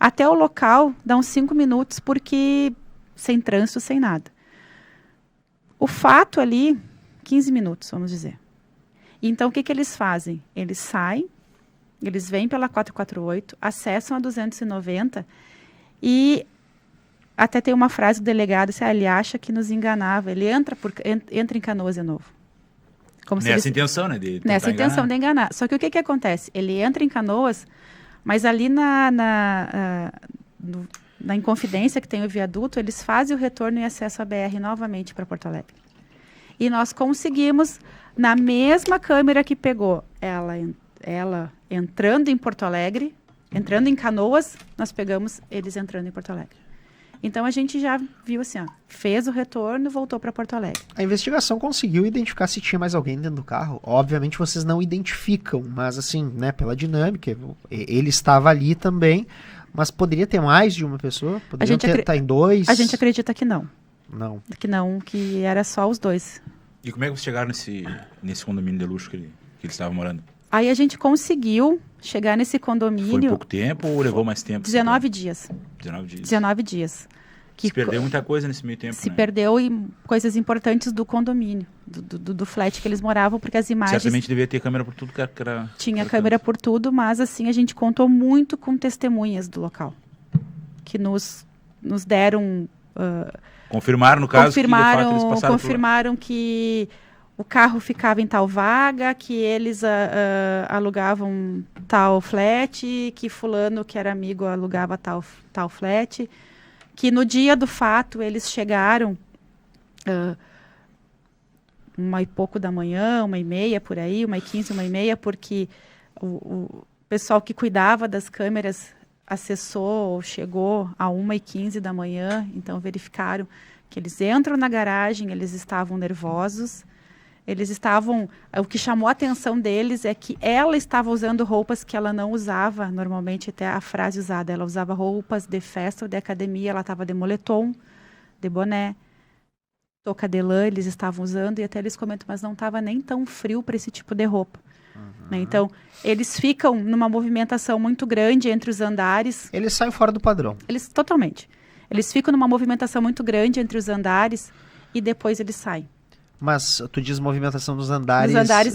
Até o local, dá uns 5 minutos, porque sem trânsito, sem nada. O fato ali, 15 minutos, vamos dizer. Então, o que eles fazem? Eles saem, eles vêm pela 448, acessam a 290 e até tem uma frase do delegado, ele acha que nos enganava, ele entra em Canoas de novo. Como nessa intenção, né? Nessa intenção de enganar. Só que o que acontece? Ele entra em Canoas, mas ali na Inconfidência, que tem o viaduto, eles fazem o retorno e acesso à BR novamente para Porto Alegre. E nós conseguimos, na mesma câmera que pegou ela entrando em Porto Alegre, entrando em Canoas, nós pegamos eles entrando em Porto Alegre. Então a gente já viu assim, ó, fez o retorno, voltou para Porto Alegre. A investigação conseguiu identificar se tinha mais alguém dentro do carro. Obviamente vocês não identificam, mas assim, né, pela dinâmica, ele estava ali também, mas poderia ter mais de uma pessoa? Poderia estar em 2? A gente acredita que não. Não. Que era só os 2. E como é que vocês chegaram nesse condomínio de luxo que eles estavam morando? Aí a gente conseguiu chegar nesse condomínio... Foi pouco tempo ou levou mais tempo? 19 dias. 19 dias. 19 dias. Se perdeu muita coisa nesse meio tempo, Se perdeu coisas importantes do condomínio, do flat que eles moravam, porque as imagens... Certamente devia ter câmera por tudo que era... Tinha câmera por tudo, mas assim, a gente contou muito com testemunhas do local, que nos deram... confirmaram, no caso, que de fato eles passaram confirmaram que o carro ficava em tal vaga, que eles alugavam tal flat, que fulano que era amigo alugava tal flat, que no dia do fato eles chegaram 1h pouco da manhã, 1h30 por aí, 1h15, 1h30, porque o pessoal que cuidava das câmeras acessou, chegou a 1h15 da manhã, então verificaram que eles entram na garagem, eles estavam nervosos, o que chamou a atenção deles é que ela estava usando roupas que ela não usava, normalmente até a frase usada, ela usava roupas de festa ou de academia, ela estava de moletom, de boné, touca de lã, eles estavam usando, e até eles comentam, mas não estava nem tão frio para esse tipo de roupa. Né? Então, eles ficam numa movimentação muito grande entre os andares. Eles saem fora do padrão. Totalmente. Eles ficam numa movimentação muito grande entre os andares e depois eles saem. Mas tu diz movimentação dos andares... Os andares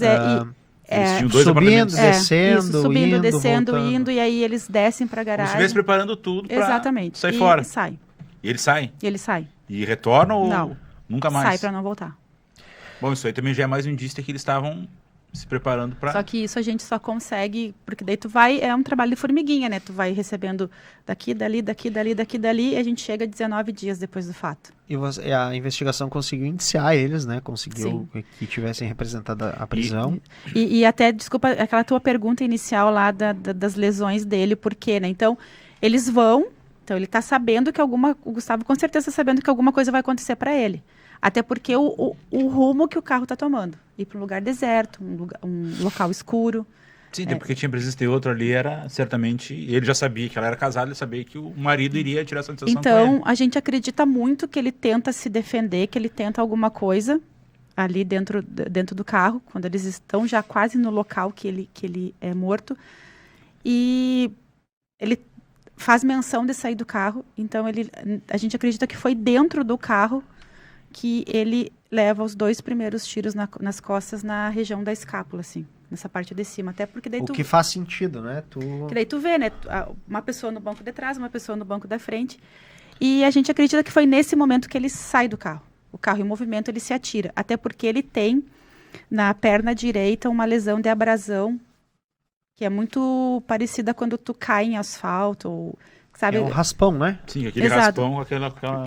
subindo, descendo, isso, subindo, indo, descendo, voltando. indo, e aí eles descem para a garagem. Como se estivesse preparando tudo para Exatamente. sair fora. E saem. E eles saem? E eles saem. E retornam ou Não. nunca mais? Sai para não voltar. Bom, isso aí também já é mais um indício que eles estavam se preparando para... Só que isso a gente só consegue, porque daí é um trabalho de formiguinha, né? Tu vai recebendo daqui, dali, e a gente chega 19 dias depois do fato. E a investigação conseguiu indiciar eles, né? Conseguiu que tivessem representado a prisão. E até, desculpa, aquela tua pergunta inicial lá das lesões dele, por quê, né? Então, eles vão, então ele tá sabendo que o Gustavo com certeza tá sabendo que alguma coisa vai acontecer para ele. Até porque o rumo que o carro está tomando. Ir para um lugar deserto, um local escuro. Sim, porque tinha presença de outro ali, era certamente... Ele já sabia que ela era casada, ele sabia que o marido iria tirar essa satisfação com ele. Então, a gente acredita muito que ele tenta se defender, que ele tenta alguma coisa ali dentro do carro, quando eles estão já quase no local que ele é morto. E ele faz menção de sair do carro. Então, a gente acredita que foi dentro do carro que ele leva os 2 primeiros tiros nas costas na região da escápula, assim, nessa parte de cima. Até porque daí que faz sentido, né? Que daí tu vê, né? Uma pessoa no banco de trás, uma pessoa no banco da frente. E a gente acredita que foi nesse momento que ele sai do carro. O carro em movimento, ele se atira. Até porque ele tem, na perna direita, uma lesão de abrasão, que é muito parecida quando tu cai em asfalto, ou... Sabe? É um raspão, né? Sim, aquele Exato. raspão,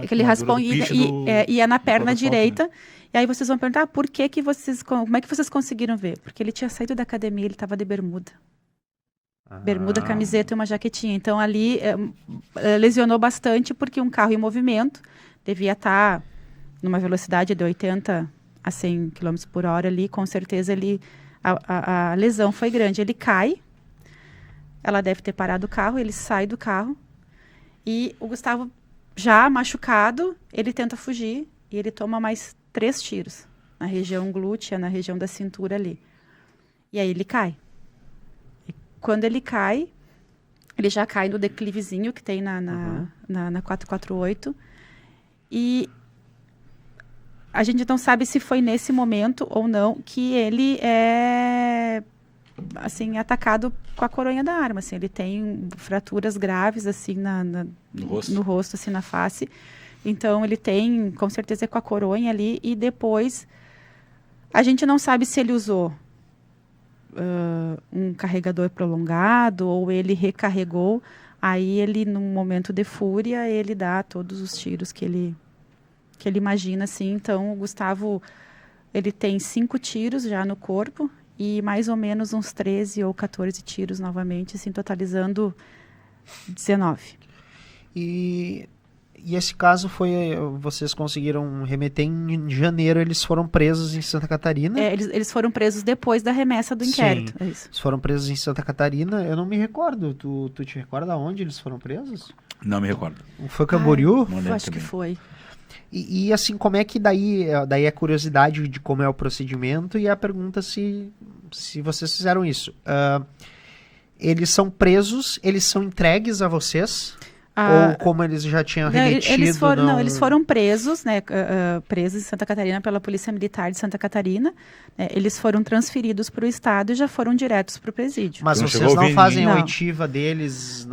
aquele raspão e é na perna direita. Né? E aí vocês vão perguntar, como é que vocês conseguiram ver? Porque ele tinha saído da academia, ele estava de bermuda. Bermuda, camiseta e uma jaquetinha. Então ali lesionou bastante, porque um carro em movimento devia estar numa velocidade de 80 a 100 km por hora ali, com certeza a lesão foi grande. Ele cai, ela deve ter parado o carro, ele sai do carro, e o Gustavo, já machucado, ele tenta fugir e ele toma mais 3 tiros na região glútea, na região da cintura ali. E aí ele cai. E quando ele cai, ele já cai no declivezinho que tem na 448. E a gente não sabe se foi nesse momento ou não que ele é... assim, atacado com a coronha da arma, assim, ele tem fraturas graves, assim, no rosto, assim, na face, então ele tem, com certeza, com a coronha ali, e depois, a gente não sabe se ele usou um carregador prolongado, ou ele recarregou, aí ele, num momento de fúria, ele dá todos os tiros que ele imagina, assim, então o Gustavo, ele tem 5 tiros já no corpo, e mais ou menos uns 13 ou 14 tiros novamente, assim, totalizando 19. E esse caso vocês conseguiram remeter em janeiro, eles foram presos em Santa Catarina? Eles foram presos depois da remessa do inquérito. Sim, eles foram presos em Santa Catarina, eu não me recordo, tu te recorda onde eles foram presos? Não me recordo. Foi Camboriú? Eu acho que foi. E assim, como é que daí a curiosidade de como é o procedimento e a pergunta se vocês fizeram isso. Eles são presos, eles são entregues a vocês? Ou como eles já tinham remetido? Eles foram presos, né, presos em Santa Catarina pela Polícia Militar de Santa Catarina. Eles foram transferidos para o estado e já foram diretos para o presídio. Mas vocês não fazem a oitiva deles?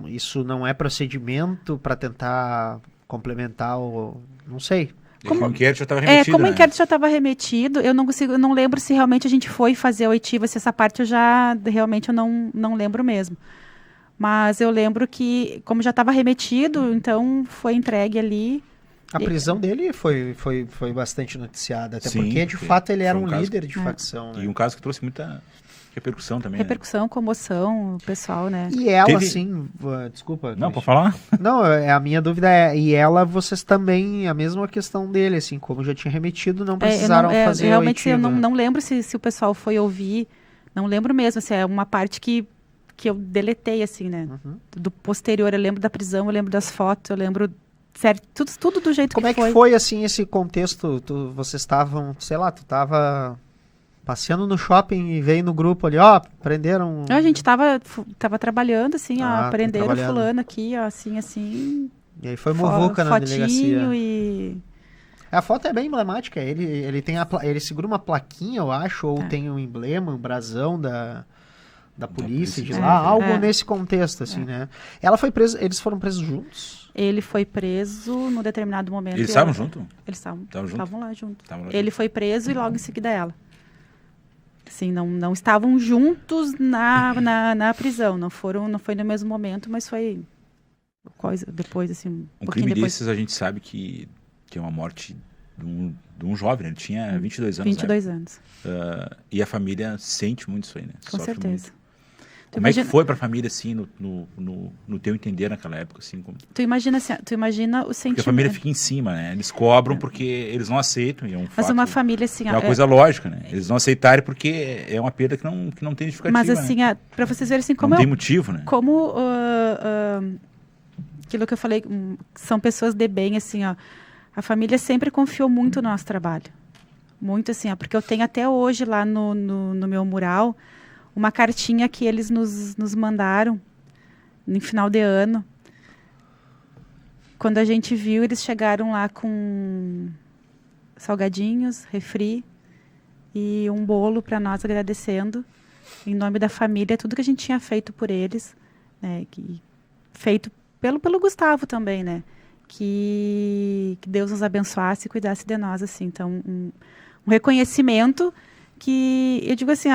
Isso não é procedimento para tentar complementar o... Não sei. Como o inquérito já estava remetido, como o inquérito já estava remetido, eu não lembro se realmente a gente foi fazer a oitiva, se essa parte realmente eu não lembro mesmo. Mas eu lembro que, como já estava remetido, então foi entregue ali. A prisão dele foi bastante noticiada, até porque, de fato, ele era um líder de facção. Né? E um caso que trouxe muita repercussão também. Repercussão, comoção, o pessoal, né? E ela, assim... Desculpa. Não, pode falar? Não, a minha dúvida é... E ela, vocês também... A mesma questão dele, assim, como já tinha remetido, não precisaram fazer realmente, oitiva. Eu não lembro se o pessoal foi ouvir. Não lembro mesmo, assim, é uma parte que eu deletei, assim, né? Uhum. Do posterior, eu lembro da prisão, eu lembro das fotos, eu lembro... Certo, tudo do jeito que foi. Como é que foi, assim, esse contexto? Vocês estavam, sei lá, tu estava passeando no shopping e veio no grupo ali, prenderam... A gente tava trabalhando, assim, prenderam fulano aqui, assim... E aí foi muvuca na delegacia. E... A foto é bem emblemática, ele segura uma plaquinha, eu acho, ou tem um emblema, um brasão da polícia de lá, algo nesse contexto, assim, né? Ela foi presa, eles foram presos juntos? Ele foi preso num determinado momento. Eles estavam juntos? Eles estavam lá juntos. Ele foi preso e logo em seguida ela. Assim, não estavam juntos na prisão, não foi no mesmo momento, mas foi depois, assim, um crime desses a gente sabe que é uma morte de um jovem, ele tinha 22 anos. 22 anos. E a família sente muito isso aí, né? Com certeza. Muito. Como é que foi pra família, assim, no teu entender naquela época, assim? Tu imagina o sentimento... Porque a família fica em cima, né? Eles cobram porque eles não aceitam, e é um fato... Mas uma família, assim... É uma coisa lógica, né? Eles não aceitarem porque é uma perda que não tem justificativa, mas, assim, né? Pra vocês verem, assim, como... Não tem motivo, né? Como... aquilo que eu falei, são pessoas de bem, assim, ó. A família sempre confiou muito no nosso trabalho. Muito, assim, ó. Porque eu tenho até hoje lá no meu mural... uma cartinha que eles nos mandaram no final de ano. Quando a gente viu, eles chegaram lá com salgadinhos, refri e um bolo para nós agradecendo em nome da família, tudo que a gente tinha feito por eles, né, feito pelo Gustavo também, né, que Deus nos abençoasse e cuidasse de nós, assim. Então, um reconhecimento que, eu digo assim,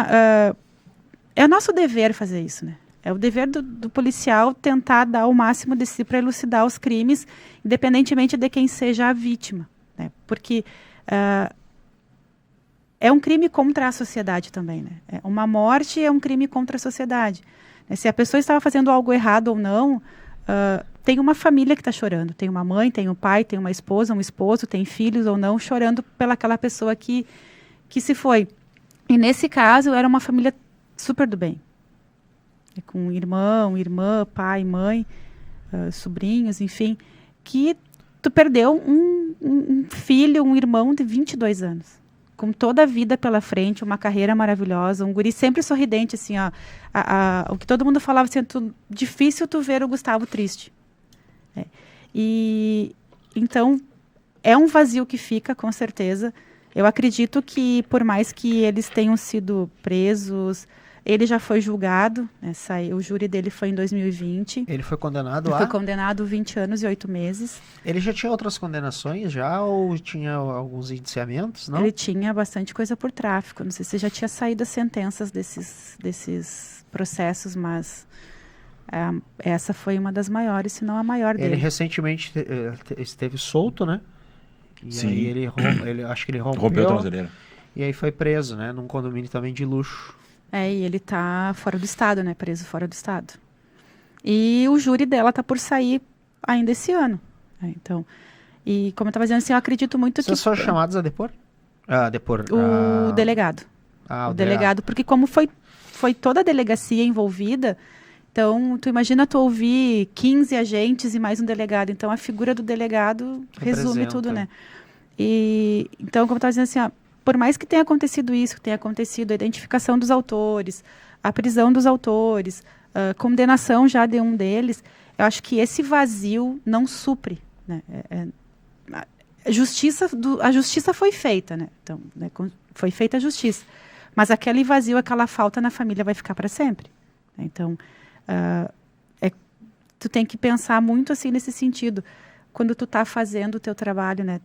é o nosso dever fazer isso, né? É o dever do policial tentar dar o máximo de si para elucidar os crimes, independentemente de quem seja a vítima, né? Porque é um crime contra a sociedade também, né? Uma morte é um crime contra a sociedade. Se a pessoa estava fazendo algo errado ou não, tem uma família que está chorando. Tem uma mãe, tem um pai, tem uma esposa, um esposo, tem filhos ou não, chorando pelaquela pessoa que se foi. E nesse caso, era uma família super do bem. Com irmão, irmã, pai, mãe, sobrinhos, enfim, que tu perdeu um filho, um irmão de 22 anos, com toda a vida pela frente, uma carreira maravilhosa, um guri sempre sorridente, assim, ó, o que todo mundo falava, assim, difícil tu ver o Gustavo triste. E, então, é um vazio que fica, com certeza. Eu acredito que, por mais que eles tenham sido presos... Ele já foi julgado, né, o júri dele foi em 2020. Ele foi condenado Foi condenado 20 anos e 8 meses. Ele já tinha outras condenações já ou tinha alguns indiciamentos, não? Ele tinha bastante coisa por tráfico. Não sei se já tinha saído as sentenças desses processos, mas essa foi uma das maiores, se não a maior dele. Ele recentemente esteve solto, né? E sim. Aí ele acho que ele rompeu a tornozeleira. E aí foi preso, né? Num condomínio também de luxo. E ele tá fora do estado, né? Preso fora do estado. E o júri dela tá por sair ainda esse ano. Então, e como eu estava dizendo assim, eu acredito muito Vocês que... foram chamados a depor? O delegado. O delegado, porque como foi toda a delegacia envolvida, então, tu imagina tu ouvir 15 agentes e mais um delegado. Então, a figura do delegado resume tudo, né? E, então, como eu estava dizendo assim, ó, por mais que tenha acontecido isso, que tenha acontecido a identificação dos autores, a prisão dos autores, a condenação já de um deles, eu acho que esse vazio não supre, né? A justiça foi feita, né? Então, né, foi feita a justiça. Mas aquele vazio, aquela falta na família vai ficar para sempre. Então, tu tem que pensar muito assim nesse sentido. Quando tu tá fazendo o teu trabalho, né?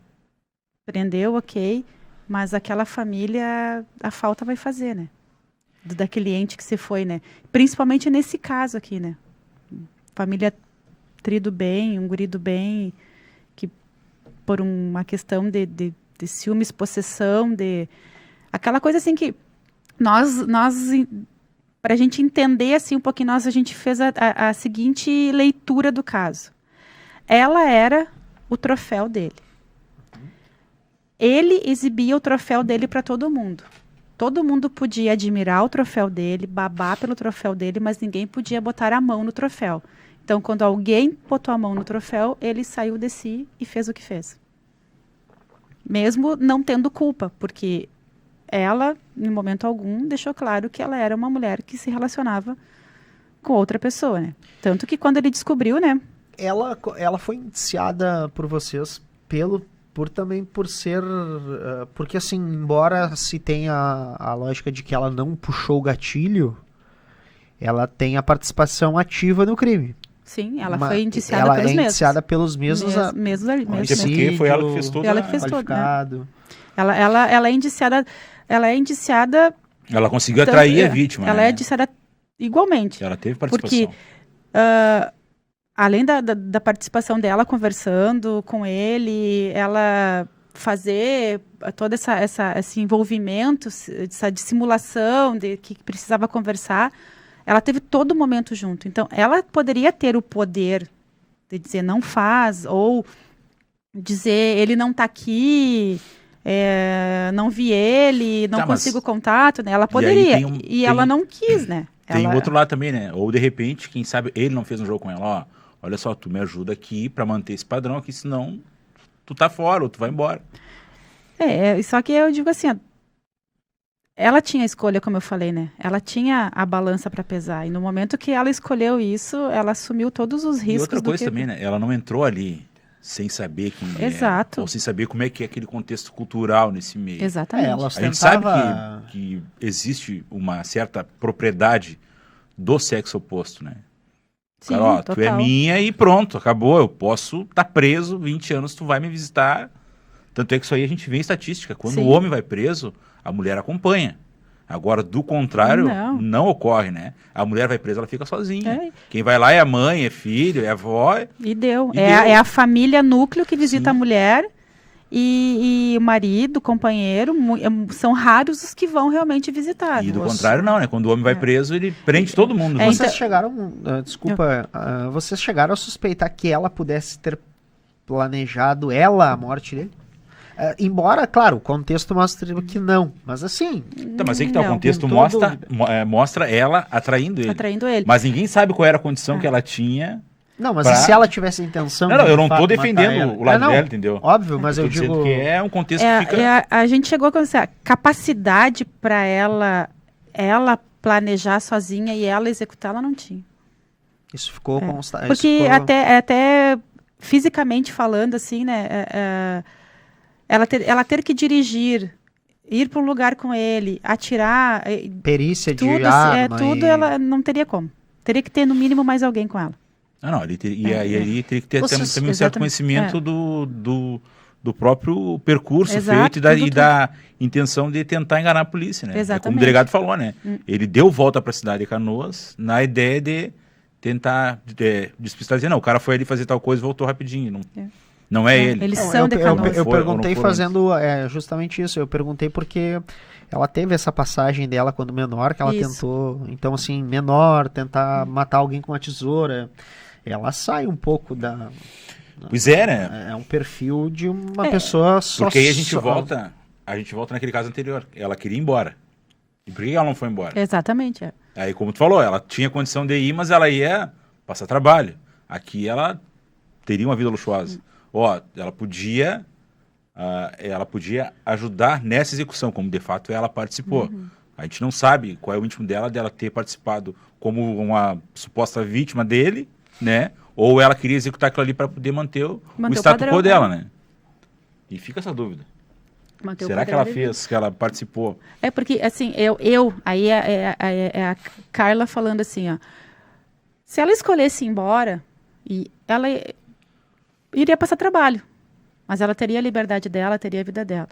Prendeu, ok, mas aquela família, a falta vai fazer, né? Da cliente que você foi, né? Principalmente nesse caso aqui, né? Família trido bem, um guri do bem, que por uma questão de ciúmes, possessão, aquela coisa assim que nós para a gente entender assim um pouquinho, a gente fez a seguinte leitura do caso. Ela era o troféu dele. Ele exibia o troféu dele para todo mundo. Todo mundo podia admirar o troféu dele, babar pelo troféu dele, mas ninguém podia botar a mão no troféu. Então, quando alguém botou a mão no troféu, ele saiu de si e fez o que fez. Mesmo não tendo culpa, porque ela, em momento algum, deixou claro que ela era uma mulher que se relacionava com outra pessoa, né? Tanto que quando ele descobriu, né? Ela foi indiciada por vocês por ser... porque, assim, embora se tenha a lógica de que ela não puxou o gatilho, ela tem a participação ativa no crime. Sim, ela foi indiciada pelos mesmos. Ela é indiciada pelos mesmos. Porque foi ela que fez tudo. Ela que fez tudo, né? Ela é indiciada... Ela conseguiu atrair a vítima. Ela é indiciada igualmente. Ela teve participação. Porque... além da participação dela conversando com ele, ela fazer todo esse envolvimento, essa dissimulação de que precisava conversar, ela teve todo o momento junto. Então, ela poderia ter o poder de dizer não faz, ou dizer ele não está aqui, não vi ele, não consigo contato, né? Ela poderia, ela não quis, né? Tem outro lado também, né? Ou de repente, quem sabe, ele não fez um jogo com ela, ó, olha só, tu me ajuda aqui pra manter esse padrão aqui, senão tu tá fora ou tu vai embora. Só que eu digo assim, ó, ela tinha a escolha, como eu falei, né? Ela tinha a balança pra pesar, e no momento que ela escolheu isso, ela assumiu todos os riscos. E outra coisa também, né? Ela não entrou ali sem saber quem Exato. ou sem saber como é que é aquele contexto cultural nesse meio. Exatamente. A gente sabe que existe uma certa propriedade do sexo oposto, né? Sim, cara, tu é minha e pronto, acabou, eu posso estar preso 20 anos, tu vai me visitar. Tanto é que isso aí a gente vê em estatística, quando o homem vai preso, a mulher acompanha. Agora, do contrário, não ocorre, né? A mulher vai presa, ela fica sozinha. Quem vai lá é a mãe, é filho, é a avó. Deu. É a família núcleo que visita a mulher e o marido, o companheiro. São raros os que vão realmente visitar. E do contrário não, né? Quando o homem vai preso, ele prende todo mundo. Vocês chegaram, vocês chegaram a suspeitar que ela pudesse ter planejado a morte dele? Embora, claro, o contexto mostra que não, mas assim... Mas aí que tá, o contexto mostra ela atraindo ele. Mas ninguém sabe qual era a condição que ela tinha... Não, mas e se ela tivesse a intenção... Não, eu não tô defendendo o lado dela, entendeu? Óbvio, mas eu digo... que é um contexto que fica... a gente chegou a capacidade para ela planejar sozinha e ela executar, ela não tinha. Isso ficou constante. Porque até fisicamente falando, assim, né... Ela ter que dirigir, ir para um lugar com ele, atirar... Perícia de arma. Tudo ela não teria como. Teria que ter, no mínimo, mais alguém com ela. Ele teria que ter também um certo conhecimento do próprio percurso feito e da intenção de tentar enganar a polícia, né? Como o delegado falou, né? Ele deu volta para a cidade de Canoas na ideia de tentar despistar, dizer, não, o cara foi ali fazer tal coisa e voltou rapidinho. Não é ele. Eles são de Canoas. Eu perguntei fazendo justamente isso. Eu perguntei porque ela teve essa passagem dela quando menor, que ela tentou, então assim, menor, tentar matar alguém com uma tesoura. Ela sai um pouco da... Pois é, né? É um perfil de uma pessoa só... Porque aí a gente volta naquele caso anterior. Ela queria ir embora. E por que ela não foi embora? Exatamente. Aí, como tu falou, ela tinha condição de ir, mas ela ia passar trabalho. Aqui ela teria uma vida luxuosa. Ela podia ajudar nessa execução, como de fato ela participou. A gente não sabe qual é o íntimo dela ter participado como uma suposta vítima dele, né? Ou ela queria executar aquilo ali para poder manter o status quo dela, né? E fica essa dúvida. Será que ela fez, que ela participou? É porque, assim, aí é a Carla falando assim, ó. Se ela escolhesse ir embora, ela iria passar trabalho. Mas ela teria a liberdade dela, teria a vida dela.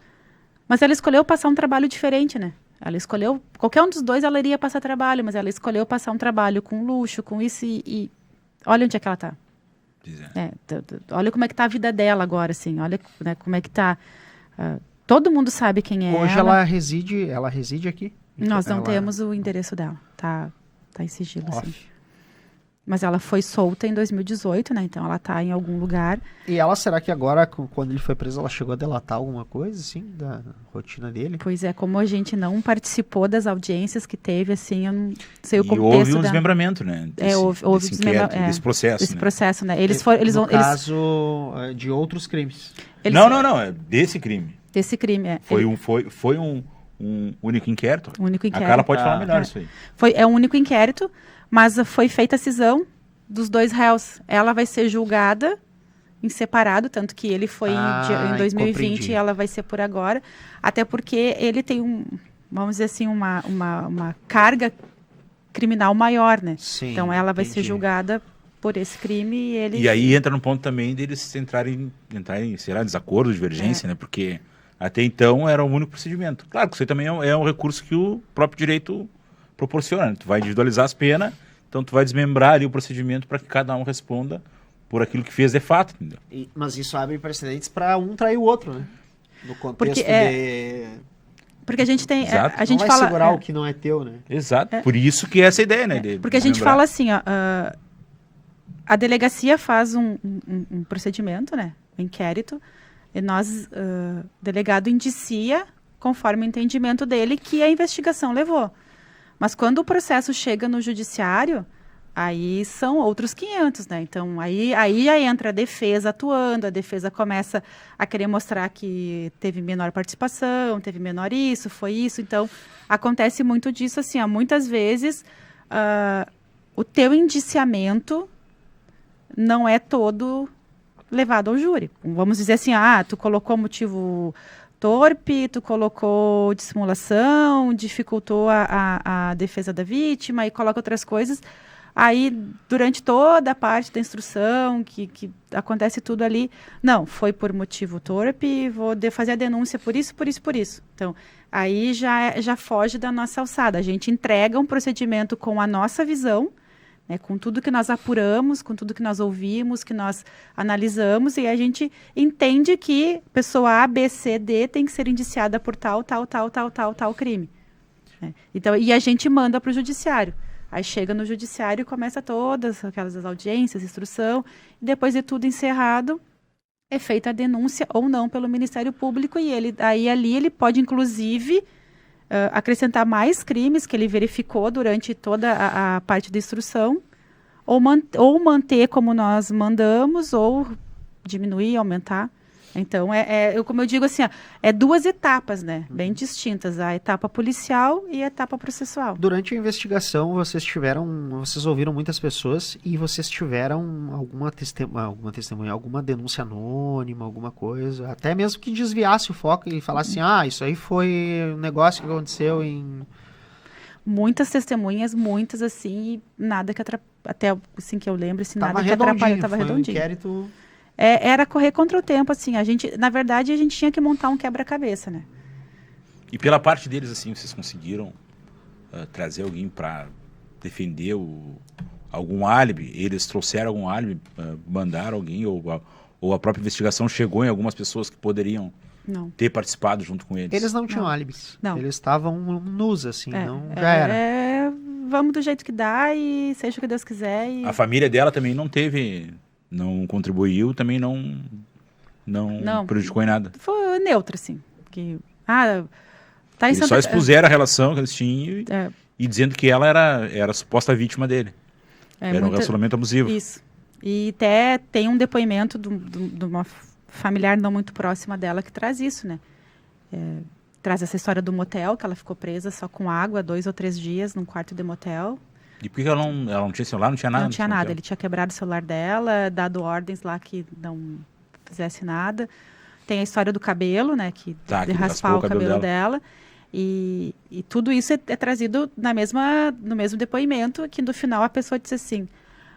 Mas ela escolheu passar um trabalho diferente, né? Ela escolheu, qualquer um dos dois ela iria passar trabalho, mas ela escolheu passar um trabalho com luxo, com isso e olha onde é que ela tá. Olha como é que tá a vida dela agora, assim. Olha, né, como é que tá... todo mundo sabe quem é Hoje ela. Ela reside aqui? Nós não temos o endereço dela. Tá em sigilo, assim. Mas ela foi solta em 2018, né? Então ela tá em algum lugar. E ela, será que agora, quando ele foi preso, ela chegou a delatar alguma coisa, assim, da rotina dele? Pois é, como a gente não participou das audiências que teve, assim, eu não sei o contexto. E houve um desmembramento, né? Houve desse processo. Desse né? processo, né? No caso de outros crimes. Não, é desse crime. Desse crime, Foi um único inquérito. Um único inquérito. A Carla pode falar melhor isso aí. É um único inquérito, mas foi feita a cisão dos dois réus. Ela vai ser julgada em separado, tanto que ele foi em 2020 e ela vai ser por agora. Até porque ele tem vamos dizer assim, uma carga criminal maior, né? Sim, então ela vai ser julgada por esse crime e ele... E aí entra no ponto também deles entrarem sei lá, desacordo, divergência, né? Porque até então era o único procedimento. Claro que isso aí também é um recurso que o próprio direito proporciona, né? Tu vai individualizar as penas, então tu vai desmembrar ali o procedimento para que cada um responda por aquilo que fez de fato, entendeu? Mas isso abre precedentes para um trair o outro, né? No contexto Porque a gente tem... Exato. A gente não vai fala, segurar o que não é teu, né? Exato. Por isso que essa ideia, né? Porque a gente fala assim, ó, a delegacia faz um procedimento, né? Um inquérito, e nós, delegado indicia, conforme o entendimento dele, que a investigação levou. Mas quando o processo chega no judiciário, aí são outros 500, né? Então, aí já entra a defesa atuando, a defesa começa a querer mostrar que teve menor participação, teve menor isso, foi isso. Então, acontece muito disso, assim, ó, muitas vezes o teu indiciamento não é todo levado ao júri. Vamos dizer assim, tu colocou motivo torpe, tu colocou dissimulação, dificultou a defesa da vítima e coloca outras coisas. Aí, durante toda a parte da instrução, que acontece tudo ali, não, foi por motivo torpe, vou fazer a denúncia por isso, por isso, por isso. Então, aí já foge da nossa alçada. A gente entrega um procedimento com a nossa visão, né, com tudo que nós apuramos, com tudo que nós ouvimos, que nós analisamos, e a gente entende que pessoa A, B, C, D tem que ser indiciada por tal crime. Né? Então, e a gente manda para o judiciário. Aí chega no judiciário e começa todas aquelas audiências, instrução, e depois de tudo encerrado, é feita a denúncia ou não pelo Ministério Público, e ali ele pode, inclusive, acrescentar mais crimes que ele verificou durante toda a parte da instrução, ou manter como nós mandamos, ou diminuir, aumentar. Então, como eu digo assim, é duas etapas, né? Bem distintas, a etapa policial e a etapa processual. Durante a investigação, vocês ouviram muitas pessoas e vocês tiveram alguma testemunha, alguma denúncia anônima, alguma coisa, até mesmo que desviasse o foco e falasse isso aí foi um negócio que aconteceu em... Muitas testemunhas, muitas assim, e nada que até assim que eu lembro, assim, nada que atrapalhou, estava redondinho. Inquérito... Era correr contra o tempo, assim, na verdade, a gente tinha que montar um quebra-cabeça, né? E pela parte deles, assim, vocês conseguiram trazer alguém para defender algum álibi? Eles trouxeram algum álibi, mandaram alguém, ou Ou a própria investigação chegou em algumas pessoas que poderiam ter participado junto com eles? Eles não tinham álibis. Não. Eles estavam nus, assim, já era. Vamos do jeito que dá e seja o que Deus quiser. E... A família dela também não contribuiu, também não prejudicou em nada. Foi neutro, assim. Que, tá em eles só expuseram a relação que eles tinham e dizendo que ela era a suposta vítima dele. Era um relacionamento abusivo. Isso. E até tem um depoimento de uma familiar não muito próxima dela que traz isso, né? Traz essa história do motel, que ela ficou presa só com água 2 ou 3 dias num quarto de motel. E por que ela não tinha celular? Não tinha nada? Não tinha nada. Ele tinha quebrado o celular dela, dado ordens lá que não fizesse nada. Tem a história do cabelo, né? De raspar o cabelo dela. E tudo isso é trazido no mesmo depoimento, que no final a pessoa disse assim,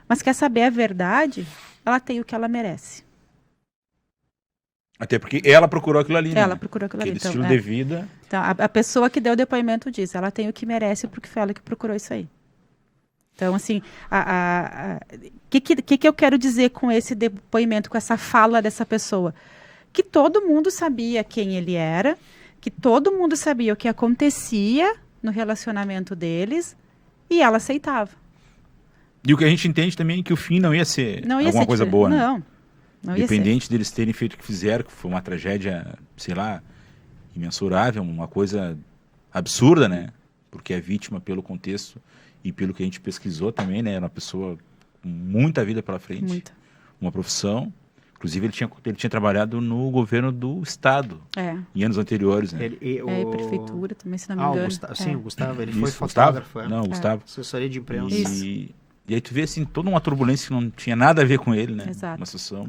mas quer saber a verdade? Ela tem o que ela merece. Até porque ela procurou aquilo ali, né? Ela procurou aquilo ali. Aquele estilo de vida. Então, a pessoa que deu o depoimento diz, ela tem o que merece porque foi ela que procurou isso aí. Então, assim, que eu quero dizer com esse depoimento, com essa fala dessa pessoa? Que todo mundo sabia quem ele era, que todo mundo sabia o que acontecia no relacionamento deles e ela aceitava. E o que a gente entende também é que o fim não ia ser alguma coisa boa, né? Não Independente deles terem feito o que fizeram, que foi uma tragédia, sei lá, imensurável, uma coisa absurda, né? Porque a vítima, pelo contexto e pelo que a gente pesquisou também, né? Era uma pessoa com muita vida pela frente. Muita. Uma profissão. Inclusive, ele tinha trabalhado no governo do Estado em anos anteriores, né? E prefeitura também, se não me engano. O Gustavo, ele foi fotógrafo. fotógrafo. Não, o Gustavo. Assessoria de imprensa. E aí tu vê, assim, toda uma turbulência que não tinha nada a ver com ele, né? Exato. Uma situação...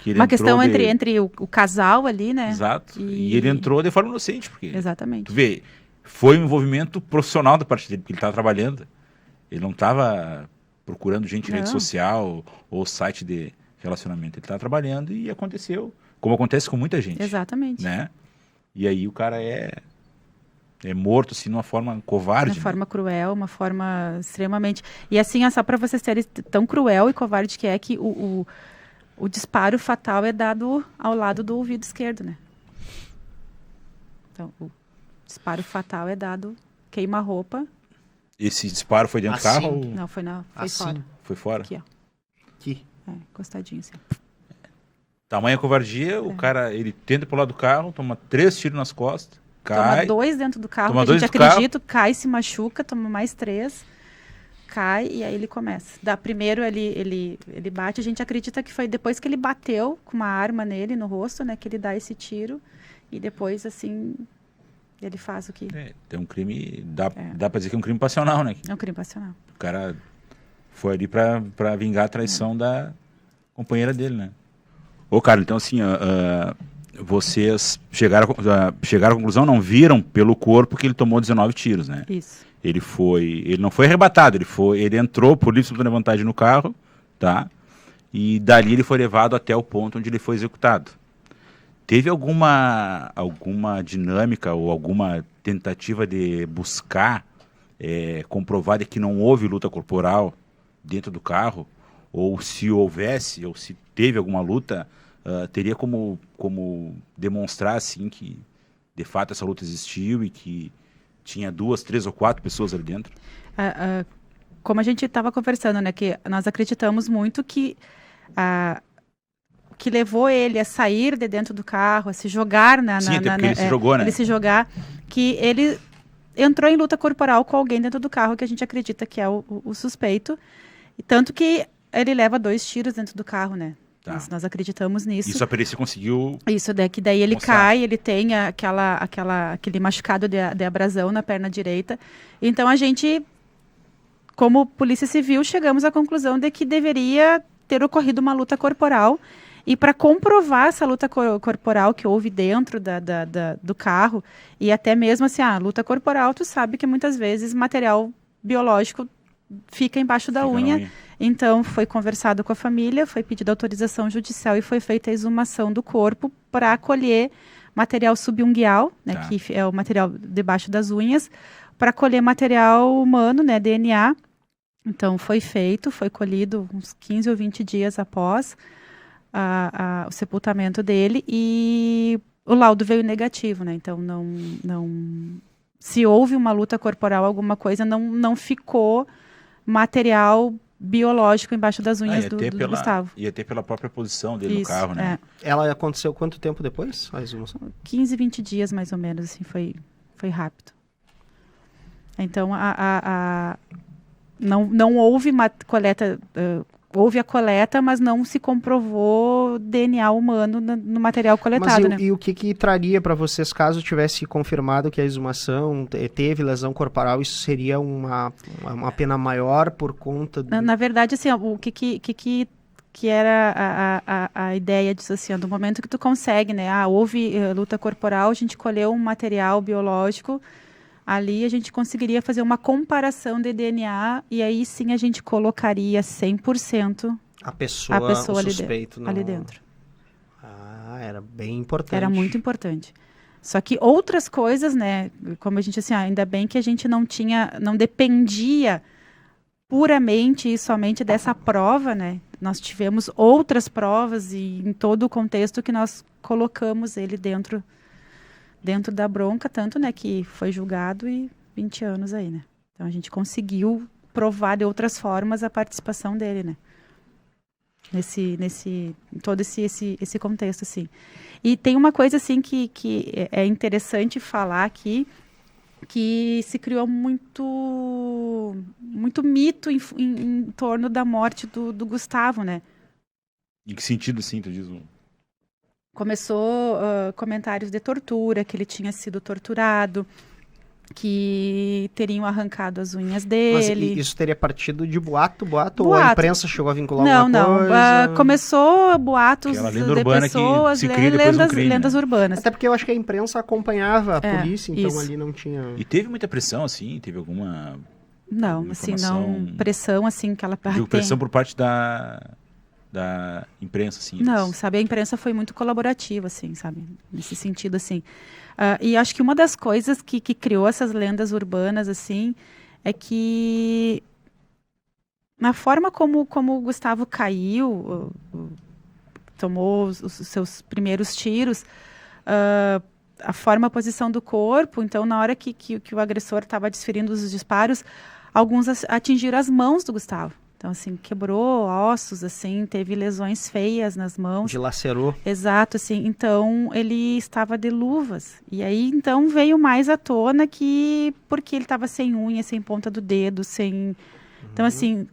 Uma questão entre o casal ali, né? Exato. E ele entrou de forma inocente, porque... Exatamente. Tu vê, foi um envolvimento profissional da parte dele, porque ele estava trabalhando. Ele não estava procurando gente em rede social ou site de relacionamento. Ele estava trabalhando e aconteceu, como acontece com muita gente. Exatamente. Né? E aí o cara é morto, assim, de uma forma covarde. De uma forma cruel, uma forma extremamente... E assim, só para vocês terem tão cruel e covarde que é que o disparo fatal é dado ao lado do ouvido esquerdo, né? Então, o disparo fatal é dado queima-roupa. Esse disparo foi dentro do carro? Ou... Não, foi fora. Foi fora? Aqui, ó. Aqui. Encostadinho, assim. Tamanha covardia, o cara, ele tenta pular do carro, toma 3 tiros nas costas, cai. Toma 2 dentro do carro, que a gente acredita, cai, se machuca, toma mais 3, cai e aí ele começa. Primeiro ele bate, a gente acredita que foi depois que ele bateu com uma arma nele, no rosto, né, que ele dá esse tiro e depois, assim, ele faz o que... Tem um crime, dá pra dizer que é um crime passional, né? É um crime passional. O cara foi ali pra vingar a traição da companheira dele, né? Ô, Carlos, então assim, vocês chegaram à conclusão, não viram pelo corpo que ele tomou 19 tiros, né? Isso. Ele não foi arrebatado, ele entrou por livre e espontânea vontade no carro, tá? E dali ele foi levado até o ponto onde ele foi executado. Teve alguma dinâmica ou alguma tentativa de buscar comprovar de que não houve luta corporal dentro do carro? Ou se houvesse, ou se teve alguma luta, teria como demonstrar assim que de fato essa luta existiu e que tinha 2, 3 ou 4 pessoas ali dentro? Como a gente estava conversando, né, que nós acreditamos muito que que levou ele a sair de dentro do carro, a se jogar ele se jogou, né? Ele se jogar, que ele entrou em luta corporal com alguém dentro do carro, que a gente acredita que é o suspeito, e tanto que ele leva 2 tiros dentro do carro, né? Tá. Nós acreditamos nisso. Isso a perícia conseguiu... Isso, daí ele mostrar. cai, ele tem aquele machucado de abrasão na perna direita. Então a gente, como Polícia Civil, chegamos à conclusão de que deveria ter ocorrido uma luta corporal. E para comprovar essa luta corporal que houve dentro do carro, e até mesmo assim, luta corporal, tu sabe que muitas vezes material biológico fica embaixo da unha. Então, foi conversado com a família, foi pedida autorização judicial e foi feita a exumação do corpo para colher material subunguial, né, Tá. que é o material debaixo das unhas, para colher material humano, né, DNA. Então, foi colhido uns 15 ou 20 dias após. o sepultamento dele e o laudo veio negativo, né? Então, se houve uma luta corporal, alguma coisa, não ficou material biológico embaixo das unhas do Gustavo. Ia ter pela própria posição dele no carro, né? Ela aconteceu quanto tempo depois? 15, 20 dias, mais ou menos, assim, foi rápido. Então, não houve uma coleta... houve a coleta, mas não se comprovou DNA humano no material coletado, né? E o que traria para vocês, caso tivesse confirmado que a exumação teve lesão corporal, isso seria uma pena maior por conta... Na verdade, assim, o que era a ideia disso, assim, do momento que tu consegue, né? Houve luta corporal, a gente colheu um material biológico, ali a gente conseguiria fazer uma comparação de DNA e aí sim a gente colocaria 100% a pessoa o suspeito ali dentro. Era bem importante. Era muito importante. Só que outras coisas, né, como a gente, assim, ainda bem que a gente não dependia puramente e somente dessa prova, né? Nós tivemos outras provas e em todo o contexto que nós colocamos ele dentro da bronca, tanto, né, que foi julgado e 20 anos aí, né? Então a gente conseguiu provar de outras formas a participação dele, né? Em todo esse contexto, assim. E tem uma coisa, assim, que é interessante falar aqui, que se criou muito mito em torno da morte do Gustavo, né? Em que sentido, sim, tu diz? Começou comentários de tortura, que ele tinha sido torturado, que teriam arrancado as unhas dele. Mas isso teria partido de boato? Ou a imprensa chegou a vincular alguma coisa? Não. Começou boatos de pessoas, lendas urbanas. Até porque eu acho que a imprensa acompanhava a polícia, então ali não tinha... E teve muita pressão, assim? Teve alguma... Não, assim, não... Pressão, assim, que ela... Pressão por parte da imprensa, assim. Não, sabe, a imprensa foi muito colaborativa, assim, sabe, nesse sentido, assim. E acho que uma das coisas que criou essas lendas urbanas, assim, é que na forma como o Gustavo caiu, tomou os seus primeiros tiros, a posição do corpo, então na hora que o agressor estava desferindo os disparos, alguns atingiram as mãos do Gustavo. Então, assim, quebrou ossos, assim, teve lesões feias nas mãos. Dilacerou. Exato, assim. Então, ele estava de luvas. E aí, então, veio mais à tona porque ele estava sem unha, sem ponta do dedo, sem... Então, assim,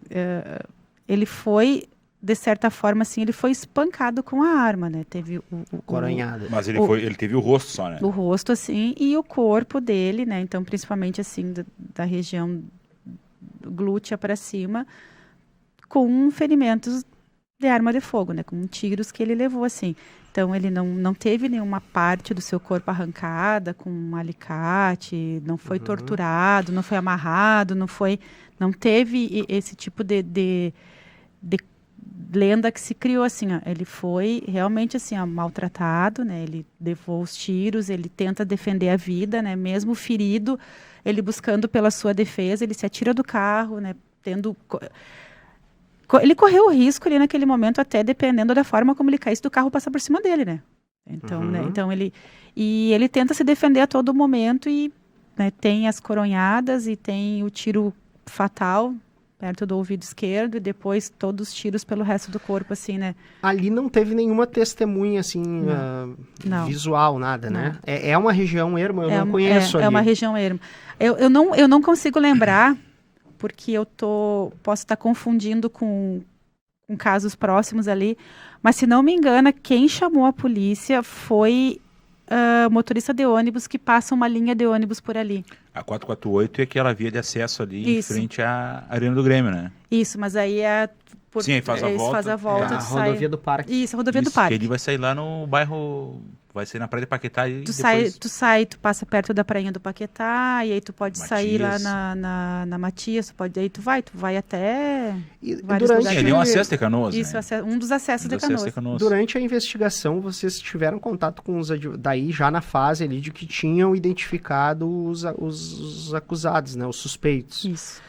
ele foi, de certa forma, assim, ele foi espancado com a arma, né? Teve coronhada. Mas ele teve o rosto só, né? O rosto, assim, e o corpo dele, né? Então, principalmente, assim, da região glútea para cima, com ferimentos de arma de fogo, né? Com tiros que ele levou, assim. Então, ele não teve nenhuma parte do seu corpo arrancada com um alicate, não foi torturado, não foi amarrado, não teve esse tipo de lenda que se criou, assim, ó. Ele foi realmente, assim, ó, maltratado, né? Ele levou os tiros, ele tenta defender a vida, né? Mesmo ferido, ele buscando pela sua defesa, ele se atira do carro, né? Ele correu o risco ali naquele momento, até dependendo da forma como ele caísse do carro, passar por cima dele, né? Então, né? Então ele tenta se defender a todo momento e, né, tem as coronhadas e tem o tiro fatal perto do ouvido esquerdo e depois todos os tiros pelo resto do corpo, assim, né? Ali não teve nenhuma testemunha, assim, visual, nada, né? É uma região erma, eu não conheço ali. É uma região erma. Eu não consigo lembrar, porque posso estar confundindo com casos próximos ali, mas se não me engano, quem chamou a polícia foi motorista de ônibus que passa uma linha de ônibus por ali. A 448 é aquela via de acesso ali em frente à Arena do Grêmio, né? Isso, mas aí Sim, aí faz a volta. A rodovia do Parque. Isso, a rodovia do Parque. Ele vai sair lá no bairro... Vai ser na Praia de Paquetá e tu passa perto da prainha do Paquetá, e aí tu pode sair lá na Matias, aí tu vai até vários lugares. Ali é um acesso de Canoas, Isso, né? Um dos acessos de Canoas. Durante a investigação, vocês tiveram contato com daí já na fase ali de que tinham identificado os acusados, né? Os suspeitos. Isso.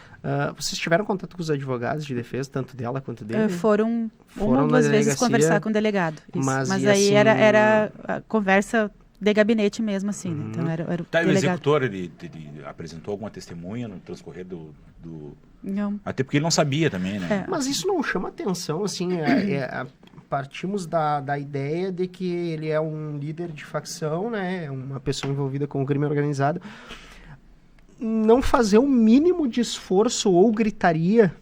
Vocês tiveram contato com os advogados de defesa, tanto dela quanto dele? Foram uma ou duas vezes conversar com o delegado. Mas aí assim, era a conversa de gabinete mesmo, assim. Né? Então era o Tá, e o delegado. executor, ele apresentou alguma testemunha no transcorrer do... Não. Até porque ele não sabia também, né? Mas isso não chama atenção, assim, partimos da ideia de que ele é um líder de facção, né, uma pessoa envolvida com o crime organizado, não fazer o mínimo de esforço ou gritaria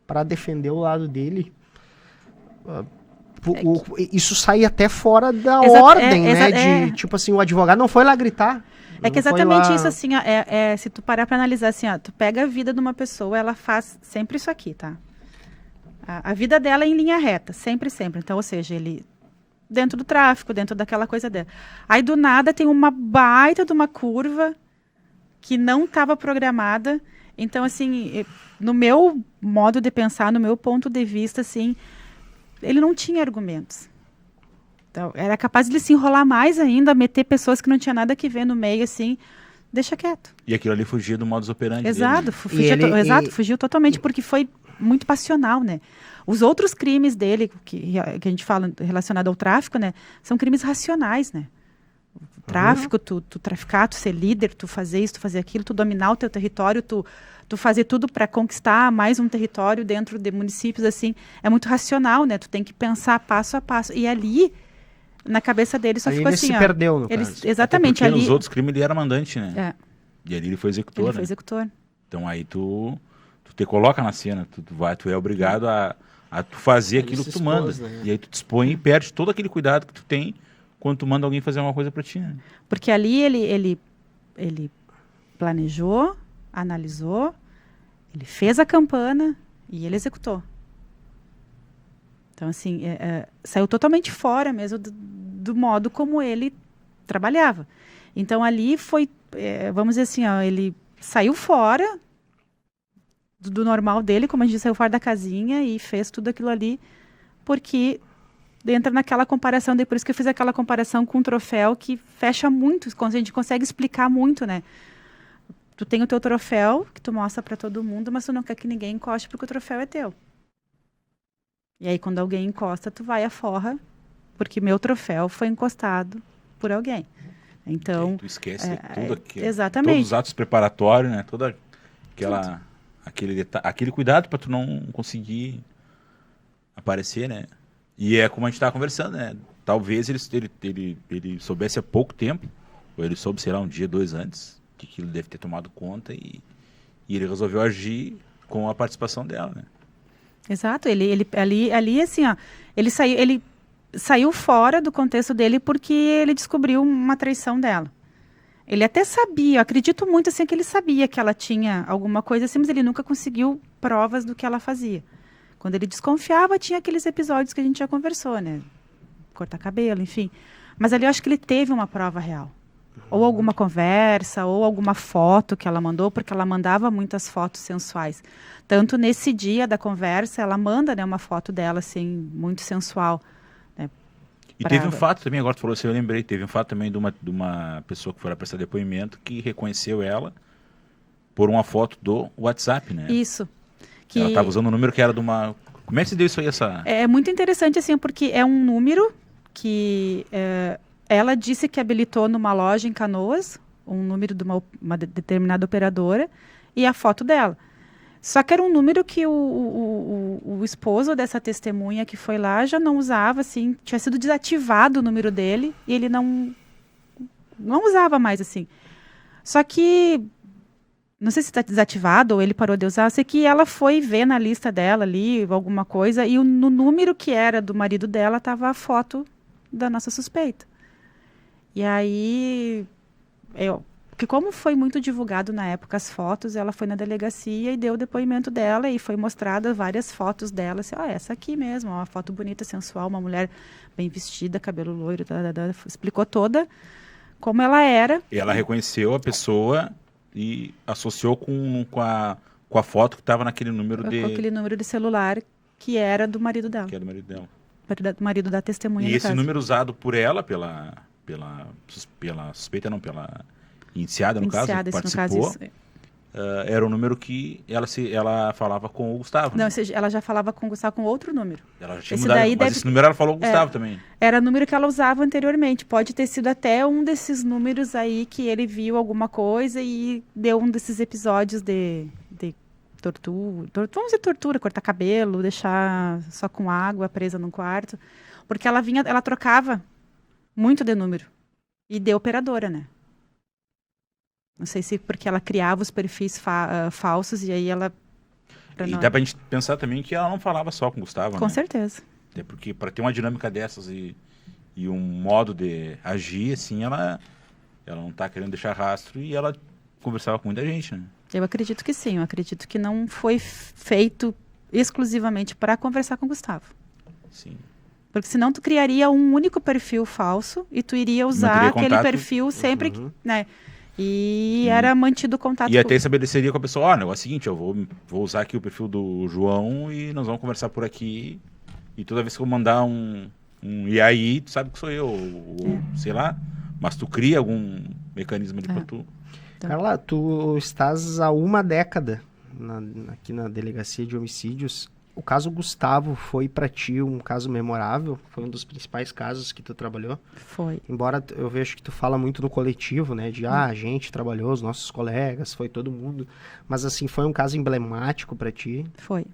para defender o lado dele. Isso sai até fora da ordem, né, tipo assim, o advogado não foi lá gritar. É que exatamente isso, assim, ó, se tu parar para analisar, assim, ó, tu pega a vida de uma pessoa, ela faz sempre isso aqui, tá? A vida dela é em linha reta, sempre, sempre. Então, ou seja, ele dentro do tráfico, dentro daquela coisa dela. Aí, do nada, tem uma baita de uma curva que não estava programada. Então, assim, no meu modo de pensar, no meu ponto de vista, assim, ele não tinha argumentos. Então, era capaz de ele se enrolar mais ainda, meter pessoas que não tinha nada que ver no meio, assim, deixa quieto. E aquilo ali fugia do modus operandi Exato, dele, né? Fugiu totalmente, porque foi muito passional, né? Os outros crimes dele, que a gente fala relacionado ao tráfico, né? São crimes racionais, né? O tráfico, tu traficar, tu ser líder, tu fazer isso, tu fazer aquilo, tu dominar o teu território, tu fazer tudo para conquistar mais um território dentro de municípios, assim, é muito racional, né? Tu tem que pensar passo a passo. E ali, na cabeça dele, só ficou assim, ele se perdeu, no caso. Exatamente. Porque ali, nos outros crimes ele era mandante, né? É. E ali ele foi executor, Ele foi executor. Então aí tu te coloca na cena, tu é obrigado a tu fazer aquilo que tu manda. Né? E aí tu dispõe e perde todo aquele cuidado que tu tem quando tu manda alguém fazer uma coisa pra ti, né? Porque ali ele planejou, analisou, ele fez a campana e ele executou. Então, assim, saiu totalmente fora mesmo do modo como ele trabalhava. Então, ali foi, vamos dizer assim, ó, ele saiu fora do normal dele, como a gente saiu fora da casinha e fez tudo aquilo ali, porque entra naquela comparação, por isso que eu fiz aquela comparação com um troféu que fecha muito, a gente consegue explicar muito, né? Tu tem o teu troféu, que tu mostra para todo mundo, mas tu não quer que ninguém encoste porque o troféu é teu. E aí, quando alguém encosta, tu vai à forra, porque meu troféu foi encostado por alguém. Então, tu esquece tudo aquilo. Exatamente. Todos os atos preparatórios, né? Toda aquele cuidado para tu não conseguir aparecer, né? E é como a gente estava conversando, né? Talvez ele soubesse há pouco tempo, ou ele soube, sei lá, um dia, 2 antes, que aquilo deve ter tomado conta e ele resolveu agir com a participação dela, né? Exato, ele ali assim, ó, ele saiu fora do contexto dele porque ele descobriu uma traição dela. Ele até sabia, eu acredito muito assim que ele sabia que ela tinha alguma coisa assim, mas ele nunca conseguiu provas do que ela fazia. Quando ele desconfiava, tinha aqueles episódios que a gente já conversou, né? Cortar cabelo, enfim. Mas ali eu acho que ele teve uma prova real. Ou alguma conversa, ou alguma foto que ela mandou, porque ela mandava muitas fotos sensuais. Tanto nesse dia da conversa, ela manda, né, uma foto dela, assim, muito sensual. Né, e teve um fato também, agora tu falou assim, eu lembrei, teve um fato também de uma pessoa que foi lá prestar depoimento que reconheceu ela por uma foto do WhatsApp, né? Isso. Que ela estava usando um número que era de uma... Como é que se deu isso aí, essa... É muito interessante, assim, porque é um número que... ela disse que habilitou numa loja em Canoas, um número de uma determinada operadora, e a foto dela. Só que era um número que o esposo dessa testemunha que foi lá já não usava, assim, tinha sido desativado o número dele, e ele não usava mais, assim. Só que, não sei se está desativado ou ele parou de usar, eu sei que ela foi ver na lista dela ali, alguma coisa, e no número que era do marido dela estava a foto da nossa suspeita. E aí, porque como foi muito divulgado na época as fotos, ela foi na delegacia e deu o depoimento dela e foi mostrada várias fotos dela, assim, essa aqui mesmo, uma foto bonita, sensual, uma mulher bem vestida, cabelo loiro, explicou toda como ela era. E ela reconheceu a pessoa e associou com a foto que estava naquele número com aquele número de celular que era do marido dela. Que era do marido dela. Do marido da testemunha. E esse número usado por ela, pela suspeita, não, pela indiciada, no caso, que participou, era o número que ela falava com o Gustavo. Não, né? ou seja, ela já falava com o Gustavo com outro número. Ela já tinha Esse mudado, daí mas deve- esse número ela falou com o Gustavo também. Era o número que ela usava anteriormente. Pode ter sido até um desses números aí que ele viu alguma coisa e deu um desses episódios de tortura. Vamos dizer tortura, cortar cabelo, deixar só com água presa num quarto. Porque ela trocava muito de número. E de operadora, né? Não sei se porque ela criava os perfis falsos e aí ela... E dá pra gente pensar também que ela não falava só com o Gustavo, Com né? certeza. Até porque para ter uma dinâmica dessas e um modo de agir, assim, ela não tá querendo deixar rastro e ela conversava com muita gente, né? Eu acredito que sim. Eu acredito que não foi feito exclusivamente para conversar com o Gustavo. Sim. Porque senão tu criaria um único perfil falso e tu iria usar Manteria aquele contato. perfil sempre, né? E era mantido o contato. E até estabeleceria com a pessoa, olha, é o seguinte, eu vou usar aqui o perfil do João e nós vamos conversar por aqui. E toda vez que eu mandar um e aí, tu sabe que sou eu, ou sei lá, mas tu cria algum mecanismo ali pra tu. Carla, tu estás há uma década aqui na Delegacia de Homicídios. O caso Gustavo foi para ti um caso memorável? Foi um dos principais casos que tu trabalhou? Foi. Embora eu veja que tu fala muito no coletivo, né? De, a gente trabalhou, os nossos colegas, foi todo mundo. Mas, assim, foi um caso emblemático para ti? Foi.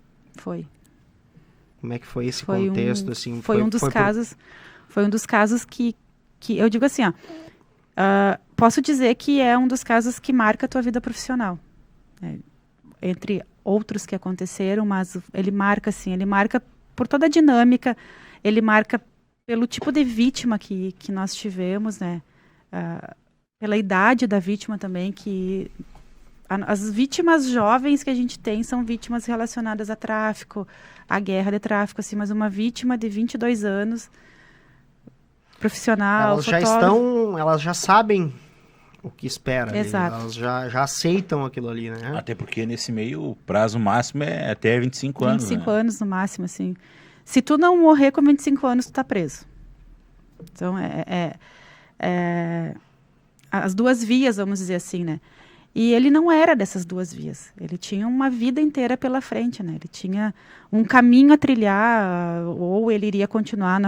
Como é que foi esse contexto, assim? Foi um dos casos que eu digo assim, ó, posso dizer que é um dos casos que marca a tua vida profissional. Entre outros que aconteceram, mas ele marca por toda a dinâmica, ele marca pelo tipo de vítima que nós tivemos, né? Pela idade da vítima também, que as vítimas jovens que a gente tem são vítimas relacionadas a tráfico, a guerra de tráfico, assim, mas uma vítima de 22 anos, profissional, elas já sabem o que espera. Exato. Elas já aceitam aquilo ali, né? Até porque nesse meio o prazo máximo é até 25 anos. 25 né? anos no máximo, assim. Se tu não morrer com 25 anos, tu tá preso. Então, as duas vias, vamos dizer assim, né? E ele não era dessas duas vias. Ele tinha uma vida inteira pela frente, né? Ele tinha um caminho a trilhar, ou ele iria continuar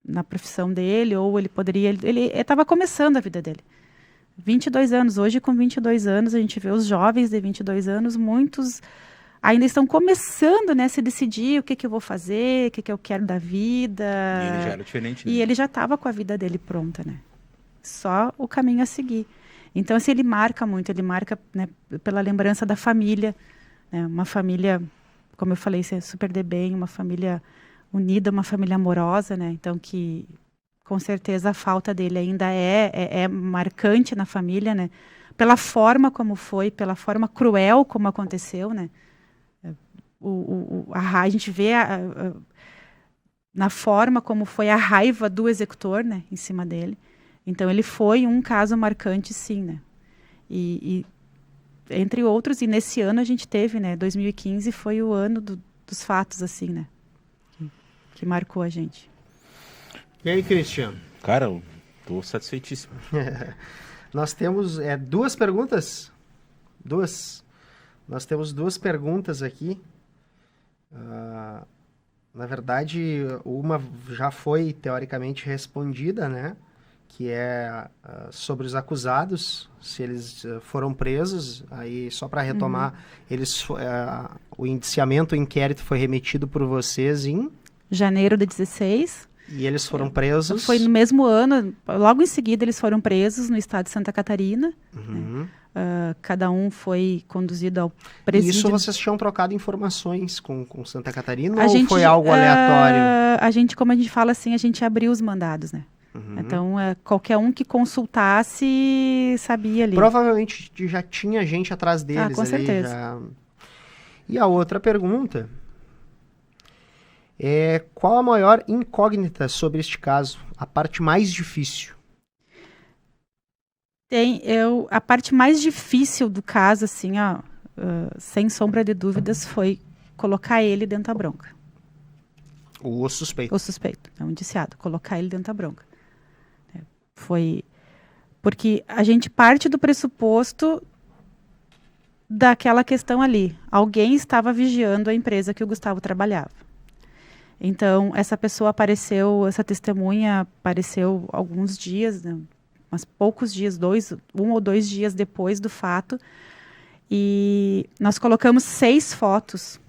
na profissão dele, ou ele poderia... Ele estava começando a vida dele. 22 anos. Hoje, com 22 anos, a gente vê os jovens de 22 anos, muitos ainda estão começando, né, a se decidir o que eu vou fazer, o que eu quero da vida. E ele já era diferente, né? E ele já estava com a vida dele pronta, né? Só o caminho a seguir. Então, assim, ele marca muito, né, pela lembrança da família, né? Uma família, como eu falei, super de bem, uma família unida, uma família amorosa, né? Então, que com certeza a falta dele ainda é marcante na família, né? Pela forma como foi, pela forma cruel como aconteceu, né? A gente vê na forma como foi a raiva do executor, né? Em cima dele. Então, ele foi um caso marcante, sim, né? E entre outros, e nesse ano a gente teve, né? 2015 foi o ano dos fatos, assim, né? Que marcou a gente. E aí, Cristiano? Cara, eu tô satisfeitíssimo. Nós temos duas perguntas. Nós temos duas perguntas aqui. Na verdade, uma já foi teoricamente respondida, né? Que é sobre os acusados, se eles foram presos. Aí, só para retomar, o indiciamento, o inquérito foi remetido por vocês em... janeiro de 16. E eles foram presos? Foi no mesmo ano, logo em seguida eles foram presos no estado de Santa Catarina. Uhum. Né? Cada um foi conduzido ao presídio. E isso vocês tinham trocado informações com Santa Catarina ou foi algo aleatório? Como a gente fala assim, a gente abriu os mandados, né? Uhum. Então, qualquer um que consultasse sabia ali. Provavelmente já tinha gente atrás deles. Com certeza. E a outra pergunta... qual a maior incógnita sobre este caso? A parte mais difícil? A parte mais difícil do caso, assim, sem sombra de dúvidas, foi colocar ele dentro da bronca. O suspeito. O suspeito, é um indiciado. Colocar ele dentro da bronca. Foi porque a gente parte do pressuposto daquela questão ali. Alguém estava vigiando a empresa que o Gustavo trabalhava. Então, essa pessoa apareceu, essa testemunha apareceu alguns dias, né, mas poucos dias, 1 ou 2 dias depois do fato. E nós colocamos 6 fotos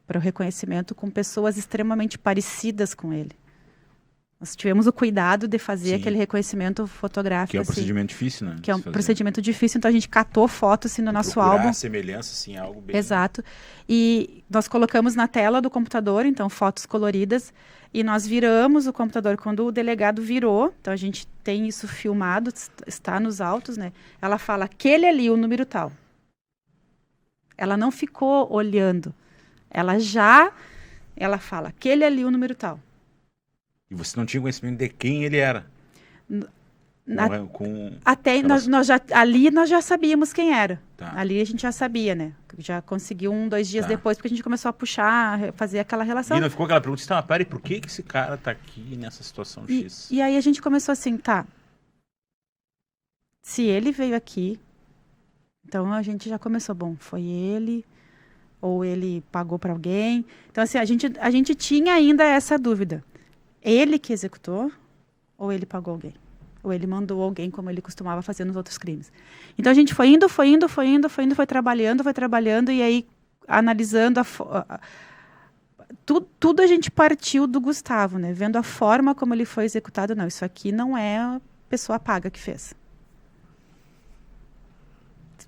para o reconhecimento com pessoas extremamente parecidas com ele. Nós tivemos o cuidado de fazer aquele reconhecimento fotográfico. Que é um procedimento difícil, né? Que é um procedimento difícil, então a gente catou fotos assim, no nosso álbum. A semelhança, assim, algo bem... Exato. E nós colocamos na tela do computador, então, fotos coloridas, e nós viramos o computador. Quando o delegado virou, então a gente tem isso filmado, está nos autos, né? Ela fala, aquele ali, o número tal. Ela não ficou olhando. Ela fala, aquele ali, o número tal. E você não tinha conhecimento de quem ele era? Ali nós já sabíamos quem era. Tá. Ali a gente já sabia, né? Já conseguiu 1, 2 dias depois, porque a gente começou a puxar, fazer aquela relação. E não ficou aquela pergunta, tá, mas peraí, por que esse cara tá aqui nessa situação X? E aí a gente começou assim, tá, se ele veio aqui, então a gente já começou, bom, foi ele, ou ele pagou para alguém. Então assim, a gente tinha ainda essa dúvida. Ele que executou, ou ele pagou alguém? Ou ele mandou alguém, como ele costumava fazer nos outros crimes. Então, a gente foi trabalhando, e aí, analisando tudo a gente partiu do Gustavo, né? Vendo a forma como ele foi executado. Não, isso aqui não é a pessoa paga que fez.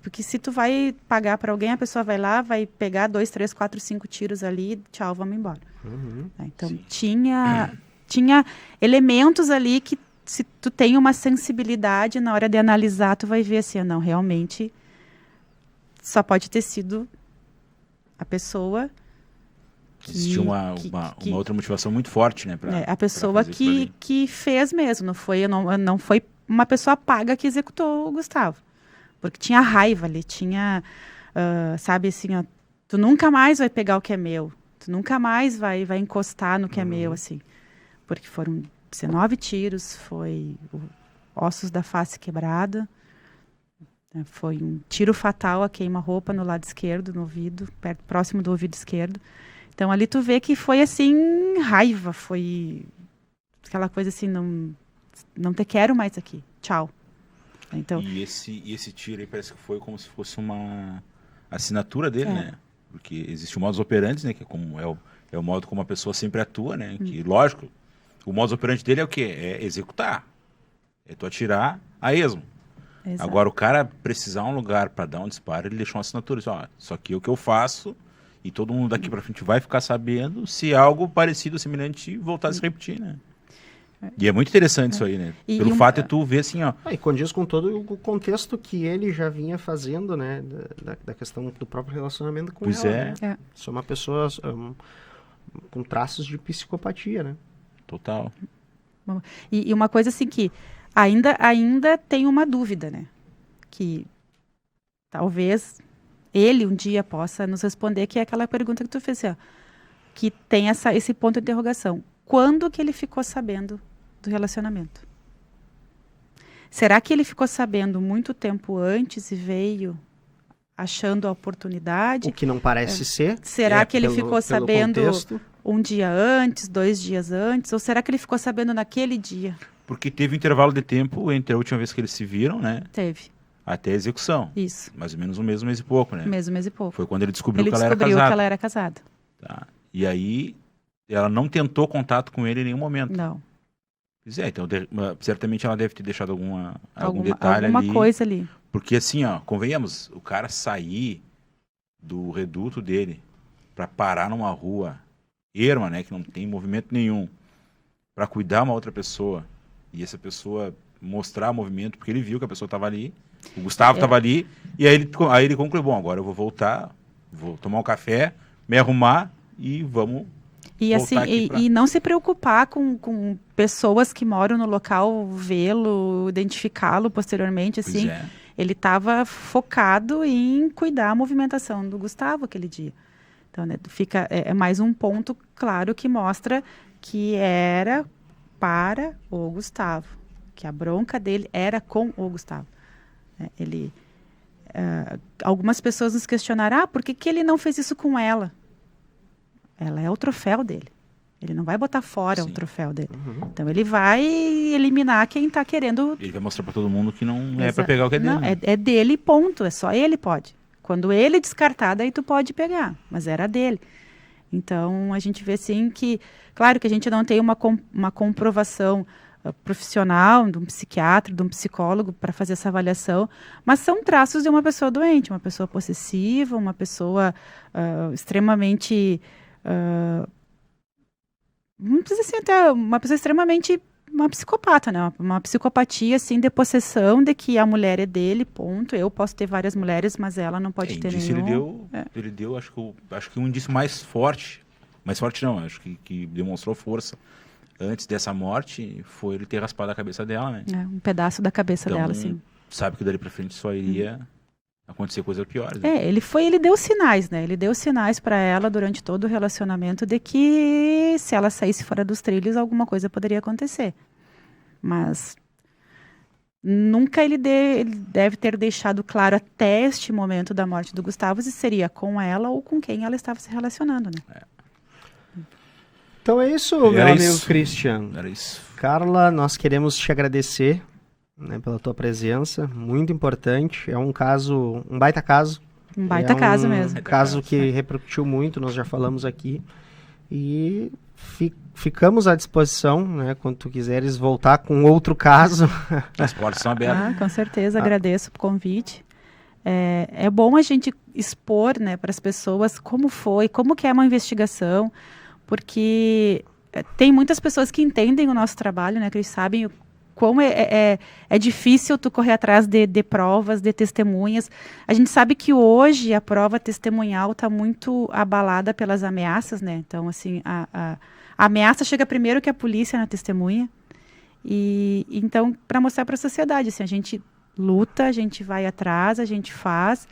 Porque se tu vai pagar para alguém, a pessoa vai lá, vai pegar 2, 3, 4, 5 tiros ali, tchau, vamos embora. Então, tinha elementos ali que, se tu tem uma sensibilidade na hora de analisar, tu vai ver assim, não, realmente só pode ter sido a pessoa que... Existiu uma outra motivação muito forte, né? A pessoa que fez mesmo, não foi uma pessoa paga que executou o Gustavo. Porque tinha raiva ali, tinha, sabe assim, ó, tu nunca mais vai pegar o que é meu, tu nunca mais vai encostar no que é meu, assim. Porque foram 19 tiros, foi ossos da face quebrada, foi um tiro fatal a queima-roupa no lado esquerdo, no ouvido, próximo do ouvido esquerdo. Então, ali tu vê que foi, assim, raiva, foi aquela coisa assim, não te quero mais aqui, tchau. Então, e esse tiro aí parece que foi como se fosse uma assinatura dele, né? Porque existe o modus operandi, né? Que é o modo como a pessoa sempre atua, né? Que, lógico, o modus operandi dele é o quê? É executar. É tu atirar a esmo. Exato. Agora, o cara precisar um lugar para dar um disparo, ele deixou uma assinatura. Isso aqui é o que eu faço e todo mundo daqui para frente vai ficar sabendo se algo parecido, semelhante, voltar a se repetir, né? E é muito interessante isso aí, né? Pelo fato de tu ver assim, ó... E condiz com todo o contexto que ele já vinha fazendo, né? Da questão do próprio relacionamento com ela. Né? Isso é uma pessoa com traços de psicopatia, né? Total. E uma coisa assim que ainda tem uma dúvida, né? Que talvez ele um dia possa nos responder, que é aquela pergunta que tu fez, assim, ó, que tem esse ponto de interrogação. Quando que ele ficou sabendo do relacionamento? Será que ele ficou sabendo muito tempo antes e veio achando a oportunidade? O que não parece ser. Será que ele ficou sabendo um dia antes, 2 dias antes? Ou será que ele ficou sabendo naquele dia? Porque teve um intervalo de tempo entre a última vez que eles se viram, né? Teve. Até a execução. Isso. Mais ou menos um mês e pouco, né? Mês e pouco. Foi quando ele descobriu que ela era casada. Tá. E aí, ela não tentou contato com ele em nenhum momento. Não. Pois é, então certamente ela deve ter deixado algum detalhe alguma coisa ali. Porque assim, ó, convenhamos, o cara sair do reduto dele para parar numa rua erma, né, que não tem movimento nenhum, para cuidar uma outra pessoa, e essa pessoa mostrar movimento, porque ele viu que a pessoa estava ali, o Gustavo estava ali, e aí ele concluiu, bom, agora eu vou voltar, vou tomar um café, me arrumar e vamos... E assim, e não se preocupar com pessoas que moram no local, vê-lo, identificá-lo posteriormente, assim. Ele estava focado em cuidar a movimentação do Gustavo aquele dia. Então, né, é mais um ponto claro que mostra que era para o Gustavo, que a bronca dele era com o Gustavo. Ele algumas pessoas nos questionaram, por que ele não fez isso com ela? Ela é o troféu dele. Ele não vai botar fora o troféu dele. Então ele vai eliminar quem está querendo... Ele vai mostrar para todo mundo que não é para pegar o que é dele. Não, é dele, ponto. É só ele pode. Quando ele descartar, daí tu pode pegar. Mas era dele. Então a gente vê assim que... Claro que a gente não tem uma comprovação profissional, de um psiquiatra, de um psicólogo para fazer essa avaliação, mas são traços de uma pessoa doente, uma pessoa possessiva, uma pessoa extremamente... vamos dizer assim, até uma pessoa extremamente, uma psicopata, né? Uma psicopatia, assim, de possessão de que a mulher é dele, ponto. Eu posso ter várias mulheres, mas ela não pode ter nenhum. Ele deu, acho que um indício mais forte não, acho que demonstrou força antes dessa morte, foi ele ter raspado a cabeça dela, né? Um pedaço da cabeça dela, sim. Sabe que dali pra frente só iria... acontecer coisas piores. Né? Ele deu sinais, né? Ele deu sinais para ela durante todo o relacionamento de que se ela saísse fora dos trilhos, alguma coisa poderia acontecer. Mas nunca ele deve ter deixado claro até este momento da morte do Gustavo se seria com ela ou com quem ela estava se relacionando, né? Então é isso, meu amigo Christian. Era isso. Carla, nós queremos te agradecer, né, pela tua presença, muito importante. É um caso, um baita caso. Um baita caso mesmo. Um caso que repercutiu muito, nós já falamos aqui. E ficamos à disposição, né, quando tu quiseres voltar com outro caso. As portas são abertas. Com certeza, agradeço o convite. É bom a gente expor, né, para as pessoas como que é uma investigação, porque tem muitas pessoas que entendem o nosso trabalho, né, que eles sabem como é difícil tu correr atrás de provas, de testemunhas. A gente sabe que hoje a prova testemunhal está muito abalada pelas ameaças, né? Então, assim, a ameaça chega primeiro que a polícia na testemunha. E então, para mostrar para a sociedade, assim, a gente luta, a gente vai atrás, a gente faz.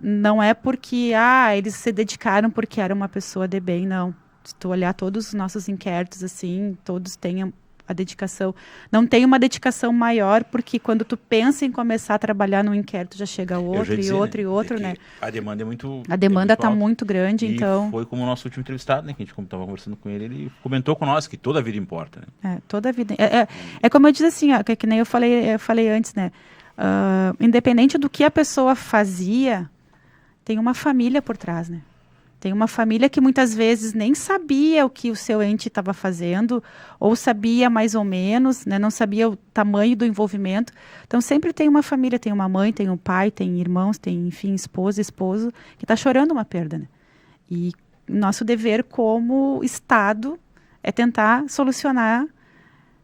Não é porque eles se dedicaram porque era uma pessoa de bem, não. Se tu olhar todos os nossos inquéritos, assim, todos têm a dedicação. Não tem uma dedicação maior, porque quando tu pensa em começar a trabalhar no inquérito, já chega outro e outro e outro, né? A demanda é muito... A demanda está muito grande, e então... foi como o nosso último entrevistado, né? Que a gente estava conversando com ele, ele comentou com nós que toda a vida importa, né? Toda a vida... É como eu disse assim, que nem eu falei antes, né? Independente do que a pessoa fazia, tem uma família por trás, né? Tem uma família que muitas vezes nem sabia o que o seu ente estava fazendo, ou sabia mais ou menos, né? Não sabia o tamanho do envolvimento. Então, sempre tem uma família, tem uma mãe, tem um pai, tem irmãos, tem, enfim, esposa, esposo, que está chorando uma perda, né? E nosso dever como Estado é tentar solucionar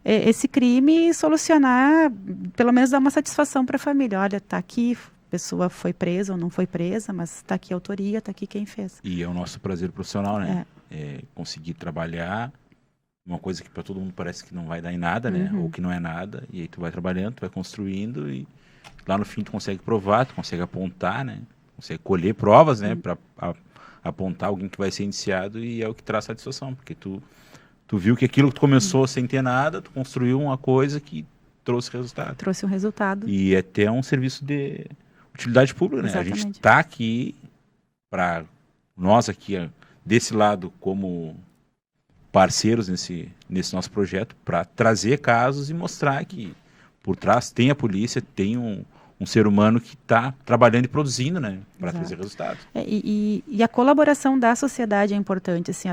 esse crime e solucionar, pelo menos dar uma satisfação para a família. Olha, está aqui... A pessoa foi presa ou não foi presa, mas está aqui a autoria, está aqui quem fez. E é o nosso prazer profissional, né? Conseguir trabalhar uma coisa que para todo mundo parece que não vai dar em nada, né? Ou que não é nada. E aí tu vai trabalhando, tu vai construindo e lá no fim tu consegue provar, tu consegue apontar, né? Consegue colher provas, né? Para apontar alguém que vai ser indiciado e é o que traz satisfação. Porque tu viu que aquilo que tu começou sem ter nada, tu construiu uma coisa que trouxe resultado. Trouxe um resultado. E é até um serviço de... utilidade pública, né? Exatamente. A gente está aqui para nós aqui desse lado como parceiros nesse nosso projeto para trazer casos e mostrar que por trás tem a polícia, tem um ser humano que está trabalhando e produzindo, né? Para trazer resultados. E a colaboração da sociedade é importante, assim,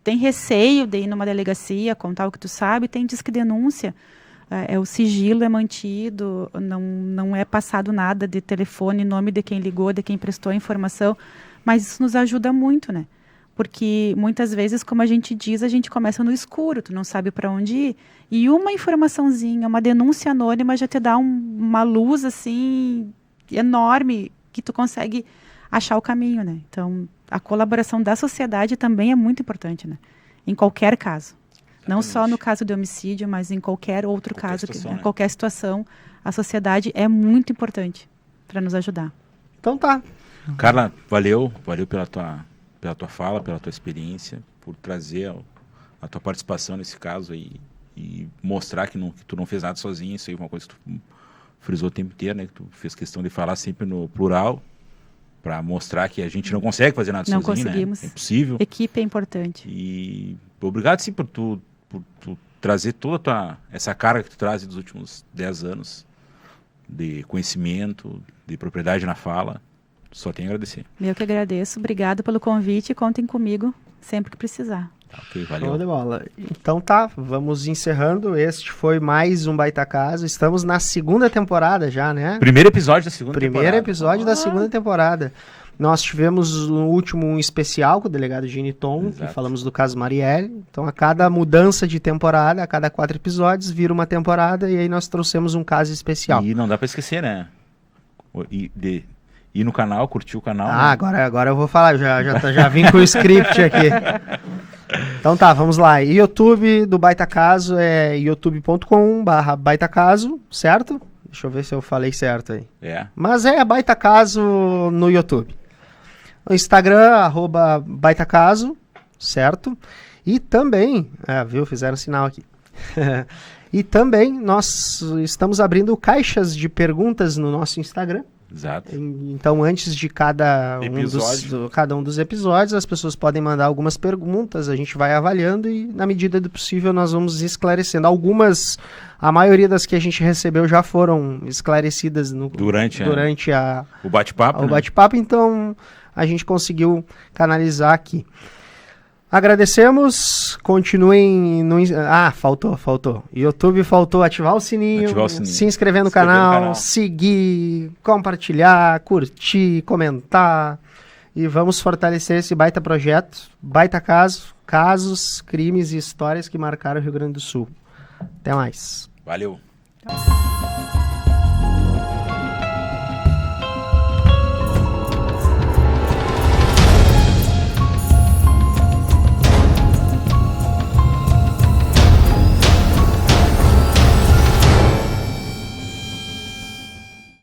tem receio de ir numa delegacia, contar o que tu sabe, tem disque denúncia. O sigilo é mantido, não é passado nada de telefone, nome de quem ligou, de quem prestou a informação, mas isso nos ajuda muito, né? Porque muitas vezes, como a gente diz, a gente começa no escuro, tu não sabe para onde ir, e uma informaçãozinha, uma denúncia anônima já te dá uma luz, assim, enorme, que tu consegue achar o caminho, né? Então, a colaboração da sociedade também é muito importante, né? Em qualquer caso. Não só no caso de homicídio, mas em qualquer outro caso, em qualquer situação, a sociedade é muito importante para nos ajudar. Então tá. Carla, valeu pela tua fala, pela tua experiência, por trazer a tua participação nesse caso aí e mostrar que tu não fez nada sozinho. Isso aí é uma coisa que frisou o tempo inteiro, né? Que tu fez questão de falar sempre no plural, para mostrar que a gente não consegue fazer nada não sozinho, conseguimos. Né? É impossível. Equipe é importante. E obrigado, sim, por tu trazer toda essa carga que tu traz dos últimos 10 anos de conhecimento, de propriedade na fala. Só tenho a agradecer. Eu que agradeço. Obrigado pelo convite e contem comigo sempre que precisar. Ok, valeu. Show de bola. Então tá, vamos encerrando. Este foi mais um Baita Caso. Estamos na segunda temporada já, né? Primeiro episódio da segunda temporada. Primeiro episódio da segunda temporada. Nós tivemos no último um especial com o delegado Giniton, que falamos do caso Marielle. Então, a cada mudança de temporada, a cada 4 episódios, vira uma temporada e aí nós trouxemos um caso especial. E não dá pra esquecer, né? Ir no canal, curtir o canal. Ah, né? agora eu vou falar, já vim com o script aqui. Então tá, vamos lá. YouTube do Baita Caso é youtube.com/baitacaso, certo? Deixa eu ver se eu falei certo aí. Mas é Baita Caso no YouTube. O Instagram, @baitacaso, certo? E também, viu, fizeram sinal aqui. E também nós estamos abrindo caixas de perguntas no nosso Instagram. Exato. Então, antes de cada um dos episódios, as pessoas podem mandar algumas perguntas, a gente vai avaliando e, na medida do possível, nós vamos esclarecendo. Algumas, a maioria das que a gente recebeu já foram esclarecidas durante o bate-papo. Bate-papo, então a gente conseguiu canalizar aqui. Agradecemos, continuem no... faltou. YouTube faltou ativar o sininho, se inscrever no canal, seguir, compartilhar, curtir, comentar. E vamos fortalecer esse baita projeto, Baita Caso, casos, crimes e histórias que marcaram o Rio Grande do Sul. Até mais. Valeu.